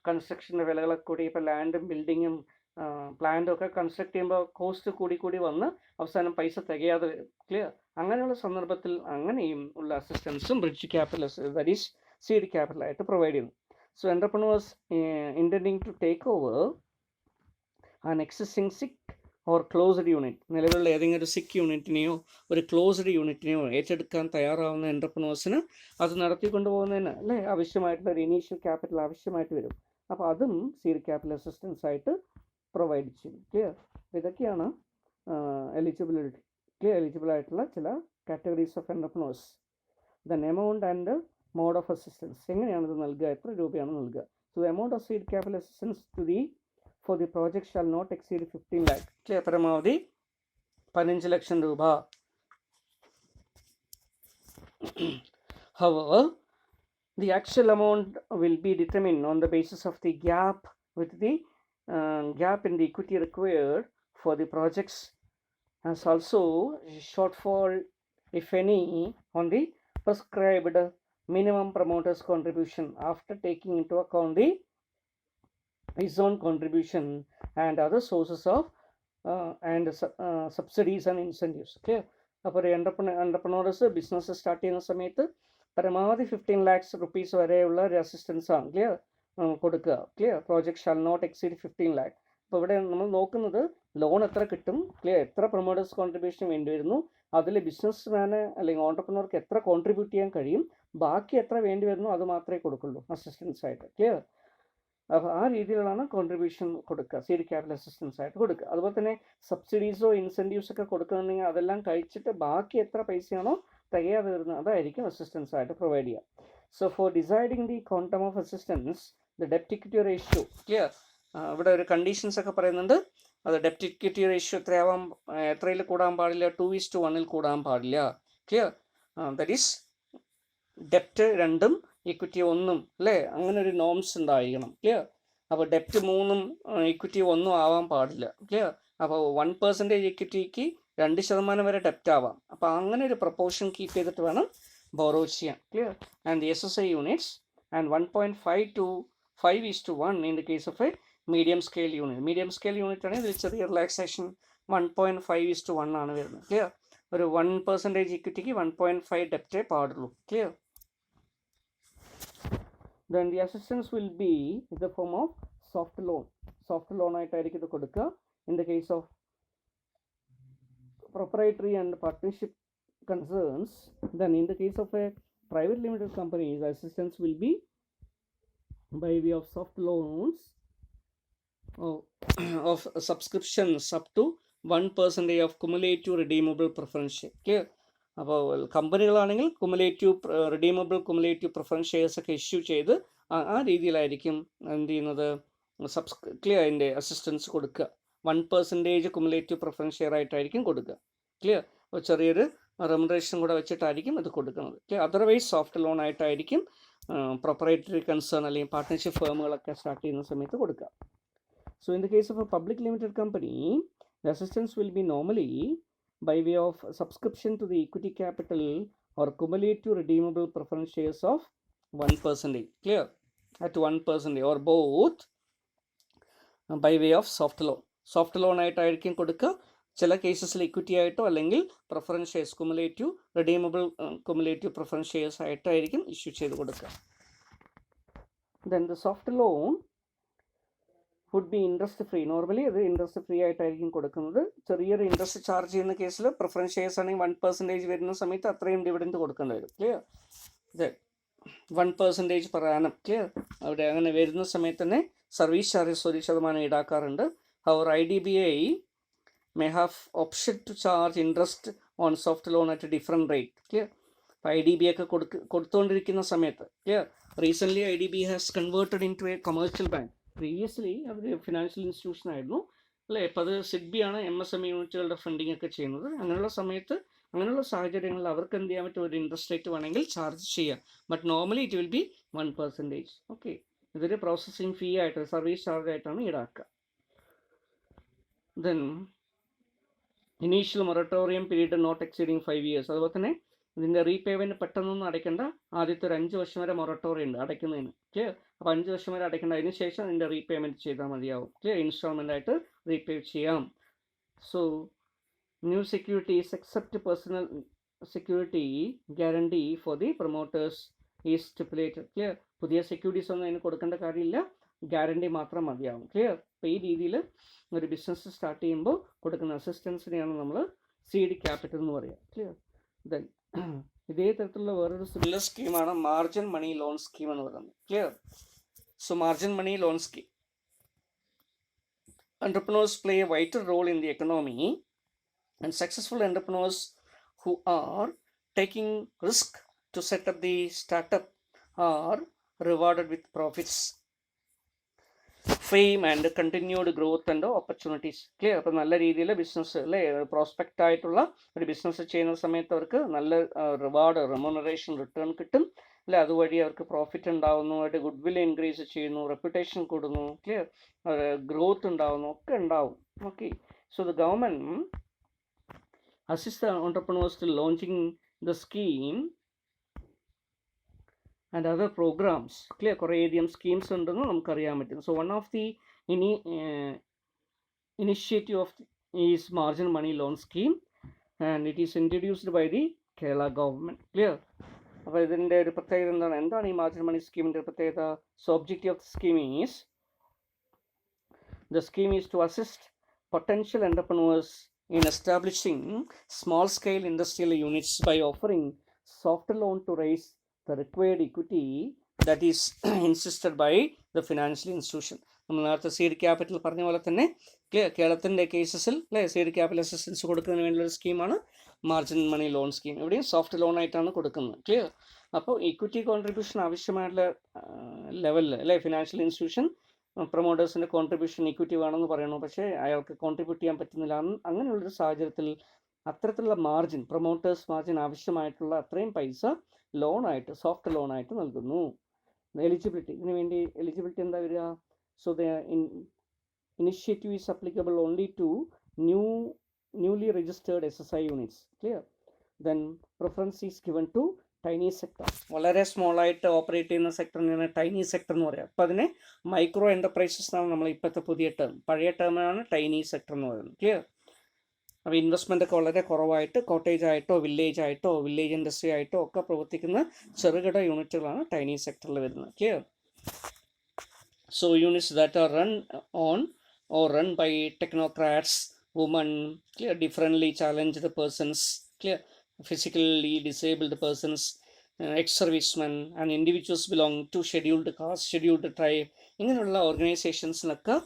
കൺസ്ട്രക്ഷൻ്റെ വിലകളൊക്കെ കൂടി, ഇപ്പോൾ ലാൻഡും ബിൽഡിങ്ങും പ്ലാന്റും ഒക്കെ കൺസ്ട്രക്ട് ചെയ്യുമ്പോൾ കോസ്റ്റ് കൂടി വന്ന് അവസാനം പൈസ തികയാതെ വരും. ക്ലിയർ? അങ്ങനെയുള്ള സന്ദർഭത്തിൽ അങ്ങനെയും ഉള്ള അസിസ്റ്റൻസും bridge capital that is seed capital ആയിട്ട് പ്രൊവൈഡ് ചെയ്യുന്നു. So entrepreneurs intending to take over an existing sick or closed unit, നിലവിലുള്ള ഏതെങ്കിലും ഒരു സിക്ക് യൂണിറ്റിനെയോ ഒരു ക്ലോസ്ഡ് യൂണിറ്റിനെയോ ഏറ്റെടുക്കാൻ തയ്യാറാവുന്ന എൻ്റർപ്രനേഴ്സിന് അത് നടത്തിക്കൊണ്ടു പോകുന്നതിന് അല്ലേ ആവശ്യമായിട്ടുള്ള ഒരു ഇനീഷ്യൽ ക്യാപിറ്റൽ ആവശ്യമായിട്ട് വരും. അപ്പോൾ അതും സീഡ് ക്യാപിറ്റൽ അസിസ്റ്റൻസ് ആയിട്ട് പ്രൊവൈഡ് ചെയ്യും. ക്ലിയർ? ഇതൊക്കെയാണ് എലിജിബിൾ ആയിട്ടുള്ള ചില categories of entrepreneurs. Then amount and mode of assistance. എങ്ങനെയാണ് ഇത് നൽകുക, എത്ര രൂപയാണ് നൽകുക? So the amount of seed capital assistance for the project shall not exceed 15 lakh. Clear? പരമാവധി 15 ലക്ഷം രൂപ. However, the actual amount will be determined on the basis of the gap in the equity required for the projects, as also shortfall, if any, on the prescribed minimum promoters contribution after taking into account his own contribution and other sources of subsidies and incentives. Okay, അപ്പോൾ entrepreneurs business start ചെയ്യുന്ന സമയത്ത് പരമാവധി 15 lakhs rupees വരെയുള്ള ഒരു assistance ആണ് clear കൊടുക്കുക. Clear? Project shall not exceed 15 lakh. അപ്പോൾ ഇവിടെ നമ്മൾ നോക്കുന്നത് ലോൺ എത്ര കിട്ടും, ക്ലിയർ, എത്ര പ്രൊമോട്ടേഴ്സ് കോൺട്രിബ്യൂഷൻ വേണ്ടി വരുന്നു, അതിൽ ബിസിനസ് മാന് അല്ലെങ്കിൽ ഓണ്ടർപ്രണർക്ക് എത്ര കോൺട്രിബ്യൂട്ട് ചെയ്യാൻ കഴിയും, ബാക്കി എത്ര വേണ്ടി വരുന്നു അത് മാത്രമേ കൊടുക്കുള്ളൂ അസിസ്റ്റൻസ് ആയിട്ട്. ക്ലിയർ? അപ്പോൾ ആ രീതിയിലാണ് കോൺട്രിബ്യൂഷൻ കൊടുക്കുക, സീഡ് ക്യാപിറ്റൽ അസിസ്റ്റൻസ് ആയിട്ട് കൊടുക്കുക. അതുപോലെ തന്നെ സബ്സിഡീസോ ഇൻസെൻറ്റീവ്സ് ഒക്കെ കൊടുക്കുന്നുണ്ടെങ്കിൽ അതെല്ലാം കഴിച്ചിട്ട് ബാക്കി എത്ര പൈസയാണോ തികയാതെ വരുന്നത് അതായിരിക്കും അസിസ്റ്റൻസ് ആയിട്ട് പ്രൊവൈഡ് ചെയ്യുക. So for deciding the quantum of assistance, the ഡെപ്റ്റ് ഇക്വിറ്റി റേഷ്യോ. ക്ലിയർ? ഇവിടെ ഒരു കണ്ടീഷൻസ് ഒക്കെ പറയുന്നുണ്ട്. അത് ഡെപ്റ്റ് ഇക്വിറ്റി റേഷ്യോ എത്രയിൽ കൂടാൻ പാടില്ല? 2:1 കൂടാൻ പാടില്ല. ക്ലിയർ? ദറ്റ് ഈസ് ഡെപ്റ്റ് 2 ഇക്വിറ്റി 1 അല്ലേ, അങ്ങനെ ഒരു നോംസ് ഉണ്ടായിരിക്കണം. ക്ലിയർ? അപ്പോൾ ഡെപ്റ്റ് 3 ഇക്വിറ്റി 1 ആവാൻ പാടില്ല. ക്ലിയർ? അപ്പോൾ 1% ഇക്വിറ്റിക്ക് 2% വരെ ഡെപ്റ്റ് ആവാം. അപ്പോൾ അങ്ങനെ ഒരു പ്രൊപ്പോർഷൻ കീപ്പ് ചെയ്തിട്ട് വേണം ബോറോ ചെയ്യാൻ. Clear? And the SSI units and 1.5 to 5:1 in the case of A medium scale unit. Medium scale unit ആണെങ്കിൽ ഇതിൽ ചെറിയ റിലാക്സേഷൻ 1.5:1 ആണ് വരുന്നത്. ക്ലിയർ? ഒരു 1% ഇക്വിറ്റിക്ക് 1.5 ഡെപ്റ്റേ പാടുള്ളൂ. Clear? Then the assistance will be in the form of soft loan. Soft loan ആയിട്ടായിരിക്കും ഇത് കൊടുക്കുക. In the case of proprietary and partnership concerns, then in the case of a private limited company, the assistance will be by way of soft loans of subscriptions up to 1% of cumulative redeemable preference share. Clear? അപ്പോൾ കമ്പനികളാണെങ്കിൽ cumulative preference shares ഒക്കെ issue ചെയ്ത് ആ രീതിയിലായിരിക്കും എന്ത് ചെയ്യുന്നത്, clear, അതിൻ്റെ assistance കൊടുക്കുക. 1% cumulative preference share ആയിട്ടായിരിക്കും കൊടുക്കുക. ക്ലിയർ? അപ്പോൾ ചെറിയൊരു റെമുനറേഷൻ കൂടെ വെച്ചിട്ടായിരിക്കും ഇത് കൊടുക്കുന്നത്. ക്ലിയർ? അതർവൈസ് സോഫ്റ്റ് ലോൺ ആയിട്ടായിരിക്കും പ്രൊപ്പറേറ്ററി കൺസേൺ അല്ലെങ്കിൽ പാർട്ട്ണർഷിപ്പ് ഫേമുകളൊക്കെ സ്റ്റാർട്ട് ചെയ്യുന്ന സമയത്ത് കൊടുക്കുക. So in the case of A public limited company, the assistance will be normally by way of subscription to the equity capital or cumulative redeemable preference shares of 1%. Clear? At 1% or both by way of soft loan. Soft loan ആയിട്ടായിരിക്കും കൊടുക്കുക. ചില കേസസിൽ equity ആയിട്ടോ അല്ലെങ്കിൽ preference shares cumulative preference shares ആയിട്ടായിരിക്കും issue ചെയ്ത് കൊടുക്കുക. Then the soft loan would be interest free. Normally ഇത് interest free ആയിട്ടായിരിക്കും കൊടുക്കുന്നത്. ചെറിയൊരു ഇൻട്രസ്റ്റ് ചാർജ് ചെയ്യുന്ന കേസിൽ പ്രിഫറൻസ് ഷെയർസ് ആണെങ്കിൽ 1% വരുന്ന സമയത്ത് അത്രയും ഡിവിഡൻഡ് കൊടുക്കേണ്ടി വരും. ക്ലിയർ? 1% per annum. ക്ലിയർ? അവിടെ അങ്ങനെ വരുന്ന സമയത്ത് തന്നെ സർവീസ് ചാർജസ് 1% ഈടാക്കാറുണ്ട്. അവർ IDBI may have option to charge interest on soft loan at a different rate. Clear? അപ്പോൾ IDBI ഒക്കെ കൊടുത്തുകൊണ്ടിരിക്കുന്ന സമയത്ത്, clear, recently IDBI has converted in to a commercial bank. Previously അവർ ഫിനാൻഷ്യൽ ഇൻസ്റ്റിറ്റ്യൂഷൻ ആയിരുന്നു അല്ലേ. ഇപ്പോൾ അത് SIDBI ആണ് MSME യൂണിറ്റുകളുടെ ഫണ്ടിങ് ഒക്കെ ചെയ്യുന്നത്. അങ്ങനെയുള്ള സമയത്ത്, അങ്ങനെയുള്ള സാഹചര്യങ്ങളിൽ അവർക്ക് എന്ത് ചെയ്യാൻ പറ്റും, ഒരു ഇൻട്രസ്റ്റ് റേറ്റ് വേണമെങ്കിൽ ചാർജ് ചെയ്യാം. But normally it will be 1%. Okay, ഇതൊരു പ്രോസസ്സിങ് ഫീ ആയിട്ട്, സർവീസ് ചാർജ് ആയിട്ടാണ് ഈടാക്കുക. Then initial moratorium period not exceeding 5 years. അതുപോലെ തന്നെ ഇതിൻ്റെ റീപേയ്മെൻറ്റ് പെട്ടെന്നൊന്നും അടയ്ക്കേണ്ട. ആദ്യത്തെ ഒരു 5 വർഷം വരെ മൊറട്ടോറിയം ഉണ്ട് അടയ്ക്കുന്നതിന്. ക്ലിയർ? അപ്പോൾ 5 വർഷം വരെ അടയ്ക്കേണ്ട. അതിന് ശേഷം ഇതിൻ്റെ റീപേയ്മെൻറ്റ് ചെയ്താൽ മതിയാവും. ക്ലിയർ? ഇൻസ്റ്റാൾമെൻ്റ് ആയിട്ട് റീപേ ചെയ്യാം. So new securities except personal security guarantee for the promoters is stipulated. Clear? പുതിയ സെക്യൂരിറ്റീസ് ഒന്നും അതിന് കൊടുക്കേണ്ട കാര്യമില്ല, ഗ്യാരണ്ടി മാത്രം മതിയാവും. ക്ലിയർ? അപ്പോൾ ഈ രീതിയിൽ ഒരു ബിസിനസ് സ്റ്റാർട്ട് ചെയ്യുമ്പോൾ കൊടുക്കുന്ന അസിസ്റ്റൻസിനെയാണ് നമ്മൾ സീഡ് ക്യാപിറ്റൽ എന്ന് പറയുക. ക്ലിയർ? ദെൻ ഇതേ തരത്തിലുള്ള വേറൊരു സിമിലർ സ്കീമാണ് മാർജിൻ മണി ലോൺ സ്കീം എന്ന് പറയുന്നത്. Clear? So margin money loan scheme. Entrepreneurs play a vital role in the economy, and successful entrepreneurs who are taking risk to set up the startup are rewarded with profits, fame and continued growth and opportunities. Clear. അപ്പോൾ നല്ല രീതിയിൽ business അല്ലേ prospect ആയിട്ടുള്ള ഒരു business ചെയ്യുന്ന സമയത്ത് അവർക്ക് നല്ല റിവാർഡ് റെമ്യൂണറേഷൻ റിട്ടേൺ കിട്ടും അല്ലെ. അതുവഴി അവർക്ക് പ്രോഫിറ്റ് ഉണ്ടാവുന്നു, അവരുടെ ഗുഡ് വിൽ ഇൻക്രീസ് ചെയ്യുന്നു, റെപ്യൂട്ടേഷൻ കൂടുന്നു, ക്ലിയർ, ഗ്രോത്ത് ഉണ്ടാവുന്നു, ഒക്കെ ഉണ്ടാവും. Okay. So the government assist the entrepreneurs to launching the scheme and other programs. Clear. കുറേ അധികം സ്കീംസ് ഉണ്ടെന്ന് നമുക്കറിയാൻ പറ്റും. So one of the initiative of is margin money loan scheme, and it is introduced by the Kerala government. Clear. അപ്പോൾ ഇതിൻ്റെ ഒരു പ്രത്യേകത എന്താണ് ഈ മാർജിൻ മണി സ്കീമിൻ്റെ പ്രത്യേകത? So objective of the scheme is the scheme is to assist potential entrepreneurs in establishing small-scale industrial units by offering soft loan to raise the required equity that is insisted by the financial institution. നമ്മൾ നേരത്തെ seed capital പറഞ്ഞ പോലെ തന്നെ കേരളത്തിൻ്റെ കേസസിൽ അല്ലേ seed capital assistance കൊടുക്കുന്നതിന് വേണ്ടിയുള്ള സ്കീമാണ് മാർജിൻ മണി ലോൺ സ്കീം. ഇവിടെയും സോഫ്റ്റ് ലോൺ ആയിട്ടാണ് കൊടുക്കുന്നത്. ക്ലിയർ. അപ്പോൾ ഇക്വിറ്റി കോൺട്രിബ്യൂഷൻ ആവശ്യമായിട്ടുള്ള ലെവലിൽ അല്ലേ ഫിനാൻഷ്യൽ ഇൻസ്റ്റിറ്റ്യൂഷൻ പ്രൊമോട്ടേഴ്സിൻ്റെ കോൺട്രിബ്യൂഷൻ ഇക്വിറ്റി വേണമെന്ന് പറയണു, പക്ഷേ അയാൾക്ക് കോൺട്രിബ്യൂട്ട് ചെയ്യാൻ പറ്റുന്നില്ല. അങ്ങനെയുള്ളൊരു സാഹചര്യത്തിൽ അത്തരത്തിലുള്ള മാർജിൻ, പ്രൊമോട്ടേഴ്സ് മാർജിൻ ആവശ്യമായിട്ടുള്ള അത്രയും പൈസ ലോണായിട്ട് സോഫ്റ്റ് ലോണായിട്ട് നൽകുന്നു. എലിജിബിലിറ്റി, ഇതിനു വേണ്ടി എലിജിബിലിറ്റി എന്താ വരിക? So the initiative is applicable only to newly registered SSI units. Clear. Then preference is given to tiny sector. വളരെ സ്മോളായിട്ട് ഓപ്പറേറ്റ് ചെയ്യുന്ന സെക്ടറിനാണ് ടൈനി സെക്ടർ എന്ന് പറയുക. അപ്പോൾ അതിനെ മൈക്രോ എൻ്റർപ്രൈസസ് എന്നാണ് നമ്മൾ ഇപ്പോഴത്തെ പുതിയ ടേം. പഴയ ടേമാണ് ടൈനി സെക്ടർ എന്ന് പറയുന്നത്. ക്ലിയർ. അപ്പോൾ ഇൻവെസ്റ്റ്മെൻ്റ് ഒക്കെ വളരെ കുറവായിട്ട് കോട്ടേജ് ആയിട്ടോ വില്ലേജ് ആയിട്ടോ വില്ലേജ് ഇൻഡസ്ട്രി ആയിട്ടോ ഒക്കെ പ്രവർത്തിക്കുന്ന ചെറുകിട യൂണിറ്റുകളാണ് ടൈനി സെക്ടറിൽ വരുന്നത്. Clear. So units that are run on or run by technocrats, woman, clear, differently challenged persons, clear, physically disabled persons, ex-servicemen and individuals belong to scheduled caste, scheduled tribe, ഇങ്ങനെയുള്ള ഓർഗനൈസേഷൻസിനൊക്കെ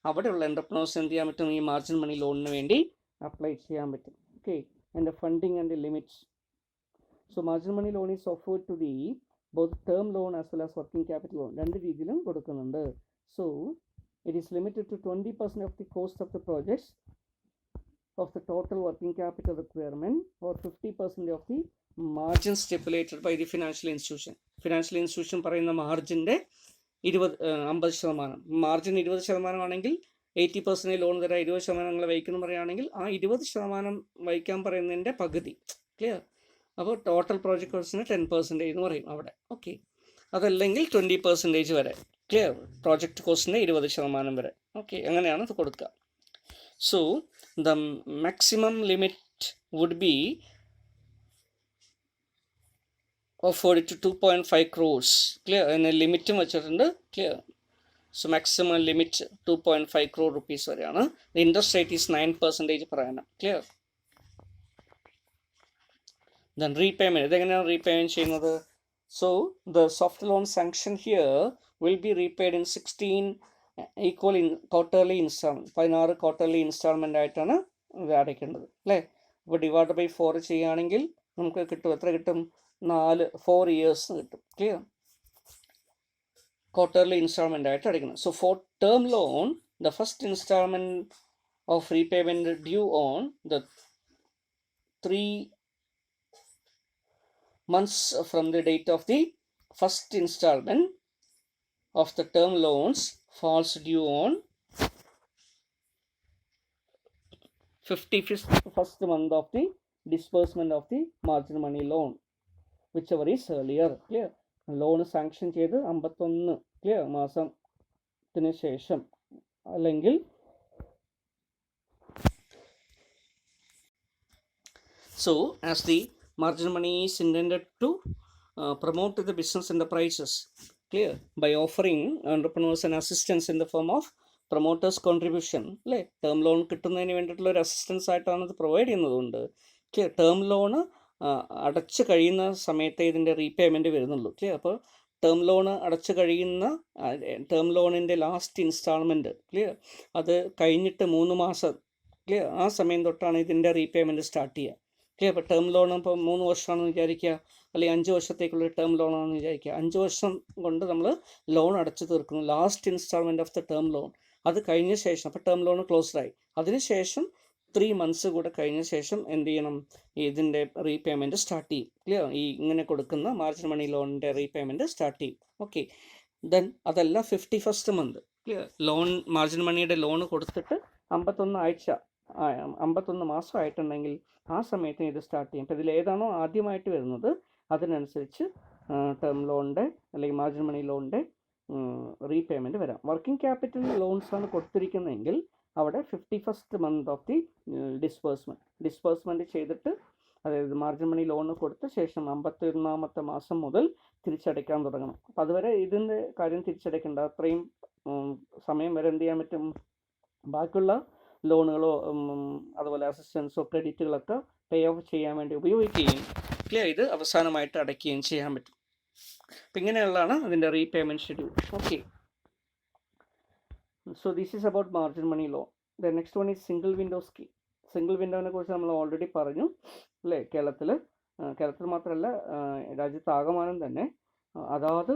അവിടെയുള്ള എൻ്റർപ്രനേഴ്സ് എന്ത് ചെയ്യാൻ പറ്റും? ഈ മാർജിൻ മണി ലോണിന് വേണ്ടി apply ചെയ്യാൻ പറ്റും. Okay. And funding and limits. So margin money loan is offered to the both term loan as well as working capital loan. രണ്ട് രീതിയിലും കൊടുക്കുന്നുണ്ട്. So it is limited to 20% of the cost of the projects of the total working capital requirement or 50% of the margin stipulated by the financial institution. Financial institution പറയുന്ന മാർജിൻ്റെ 50%. Margin 20% ആണെങ്കിൽ 80% loan തരാം, 20% നിങ്ങൾ വഹിക്കുന്നു പറയുകയാണെങ്കിൽ ആ 20% വഹിക്കാൻ പറയുന്നതിൻ്റെ പകുതി. ക്ലിയർ. അപ്പോൾ ടോട്ടൽ പ്രോജക്റ്റ് കോസ്റ്റിന് 10% എന്ന് പറയും അവിടെ. ഓക്കെ. അതല്ലെങ്കിൽ 20% വരെ. ക്ലിയർ. പ്രോജക്റ്റ് കോസ്റ്റിൻ്റെ 20% വരെ. ഓക്കെ. അങ്ങനെയാണ് അത് കൊടുക്കുക. So the maximum limit would be offered to 2.5 crores. Clear. And a limit വെച്ചിട്ടുണ്ട്. Clear. So maximum limit 2.5 crore rupees വരെയാണ്. The interest rate is 9% per annum. Clear. Then repayment. ഇതെങ്ങനെയാണ് repayment ചെയ്യുന്നത്? So the soft loan sanction here will be repaid in 16 equal quarterly instalment. 16 quarterly instalment ആയിട്ടാണ് ഇത് അടയ്ക്കേണ്ടത് അല്ലേ. അപ്പോൾ divide by 4 ചെയ്യുകയാണെങ്കിൽ നമുക്ക് കിട്ടും. എത്ര കിട്ടും? 4 years കിട്ടും. ക്ലിയർ. ക്വാർട്ടർലി ഇൻസ്റ്റാൾമെൻ്റ് ആയിട്ട് അടയ്ക്കുന്നത്. So for term loan the first instalment of repayment due on the 3 months from the date of the first installment of the term loans falls due on 51st month of the disbursement of the margin money loan, whichever is earlier. Clear. Loan sanction ചെയ്ത് 51 clear മാസത്തിന് ശേഷം അല്ലെങ്കിൽ so as the margin money is intended to promote the business enterprises. Clear. By offering entrepreneurs an assistance in the form of promoters contribution അല്ലേ. Term loan കിട്ടുന്നതിന് വേണ്ടിയിട്ടുള്ള ഒരു assistance ആയിട്ടാണ് ഇത് പ്രൊവൈഡ് ചെയ്യുന്നതുകൊണ്ട് ക്ലിയർ. ടേം ലോണ് അടച്ച് കഴിയുന്ന സമയത്തെ ഇതിൻ്റെ റീപേയ്മെൻറ്റ് വരുന്നുള്ളൂ. ക്ലിയർ. അപ്പോൾ ടേം ലോൺ അടച്ചു കഴിയുന്ന ടേം ലോണിൻ്റെ ലാസ്റ്റ് ഇൻസ്റ്റാൾമെൻറ്റ് ക്ലിയർ, അത് കഴിഞ്ഞിട്ട് 3 മാസം ക്ലിയർ, ആ സമയം തൊട്ടാണ് ഇതിൻ്റെ റീപേയ്മെൻറ്റ് സ്റ്റാർട്ട് ചെയ്യുക ക്ലിയർ. ഇപ്പോൾ ടേം ലോൺ ഇപ്പോൾ 3 വർഷമാണെന്ന് വിചാരിക്കുക, അല്ലെങ്കിൽ 5 വർഷത്തേക്കുള്ള ടേം ലോണാണെന്ന് വിചാരിക്കുക. 5 വർഷം കൊണ്ട് നമ്മൾ ലോൺ അടച്ചു തീർക്കുന്നു, last instalment of the term loan. അത് കഴിഞ്ഞ ശേഷം അപ്പോൾ ടേം ലോൺ ക്ലോസ്ഡായി. അതിനുശേഷം 3 months കൂടെ കഴിഞ്ഞ ശേഷം എന്ത് ചെയ്യണം, ഇതിൻ്റെ റീപേയ്മെൻറ്റ് സ്റ്റാർട്ട് ചെയ്യും ക്ലിയർ. ഈ ഇങ്ങനെ കൊടുക്കുന്ന മാർജിൻ മണി ലോണിൻ്റെ റീപേയ്മെൻറ്റ് സ്റ്റാർട്ട് ചെയ്യും. ഓക്കെ, ദെൻ അതല്ല 51st month clear, loan margin മണിയുടെ ലോൺ കൊടുത്തിട്ട് 51 മാസം ആയിട്ടുണ്ടെങ്കിൽ ആ സമയത്ത് ഇത് സ്റ്റാർട്ട് ചെയ്യും. അപ്പോൾ ഇതിൽ ഏതാണോ ആദ്യമായിട്ട് വരുന്നത് അതിനനുസരിച്ച് ടേം ലോണിൻ്റെ അല്ലെങ്കിൽ മാർജിൻ മണി ലോണിൻ്റെ റീപേയ്മെൻറ്റ് വരാം. വർക്കിംഗ് ക്യാപിറ്റൽ ലോൺസ് ആണ് കൊടുത്തിരിക്കുന്നതെങ്കിൽ അവിടെ 51st month ഓഫ് ദി ഡിസ്പേഴ്സ്മെൻറ്റ് ചെയ്തിട്ട്, അതായത് മാർജിൻ മണി ലോൺ കൊടുത്ത ശേഷം 51ാമത്തെ മാസം മുതൽ തിരിച്ചടയ്ക്കാൻ തുടങ്ങണം. അപ്പോൾ അതുവരെ ഇതിൻ്റെ കാര്യം തിരിച്ചടയ്ക്കേണ്ട, അത്രയും സമയം വരെ എന്ത് ചെയ്യാൻ പറ്റും, ബാക്കിയുള്ള ലോണുകളോ അതുപോലെ അസിസ്റ്റൻസോ ക്രെഡിറ്റുകളൊക്കെ പേ ഓഫ് ചെയ്യാൻ വേണ്ടി ഉപയോഗിക്കുകയും ക്ലിയർ ഇത് അവസാനമായിട്ട് അടയ്ക്കുകയും ചെയ്യാൻ പറ്റും. അപ്പം ഇങ്ങനെയുള്ളതാണ് അതിൻ്റെ repayment schedule. Okay, so this is about margin money loan. The next one is single window scheme. Single വിൻഡോനെ കുറിച്ച് നമ്മൾ ഓൾറെഡി പറഞ്ഞു അല്ലേ. കേരളത്തിൽ മാത്രമല്ല രാജ്യത്താകമാനം തന്നെ അതാത്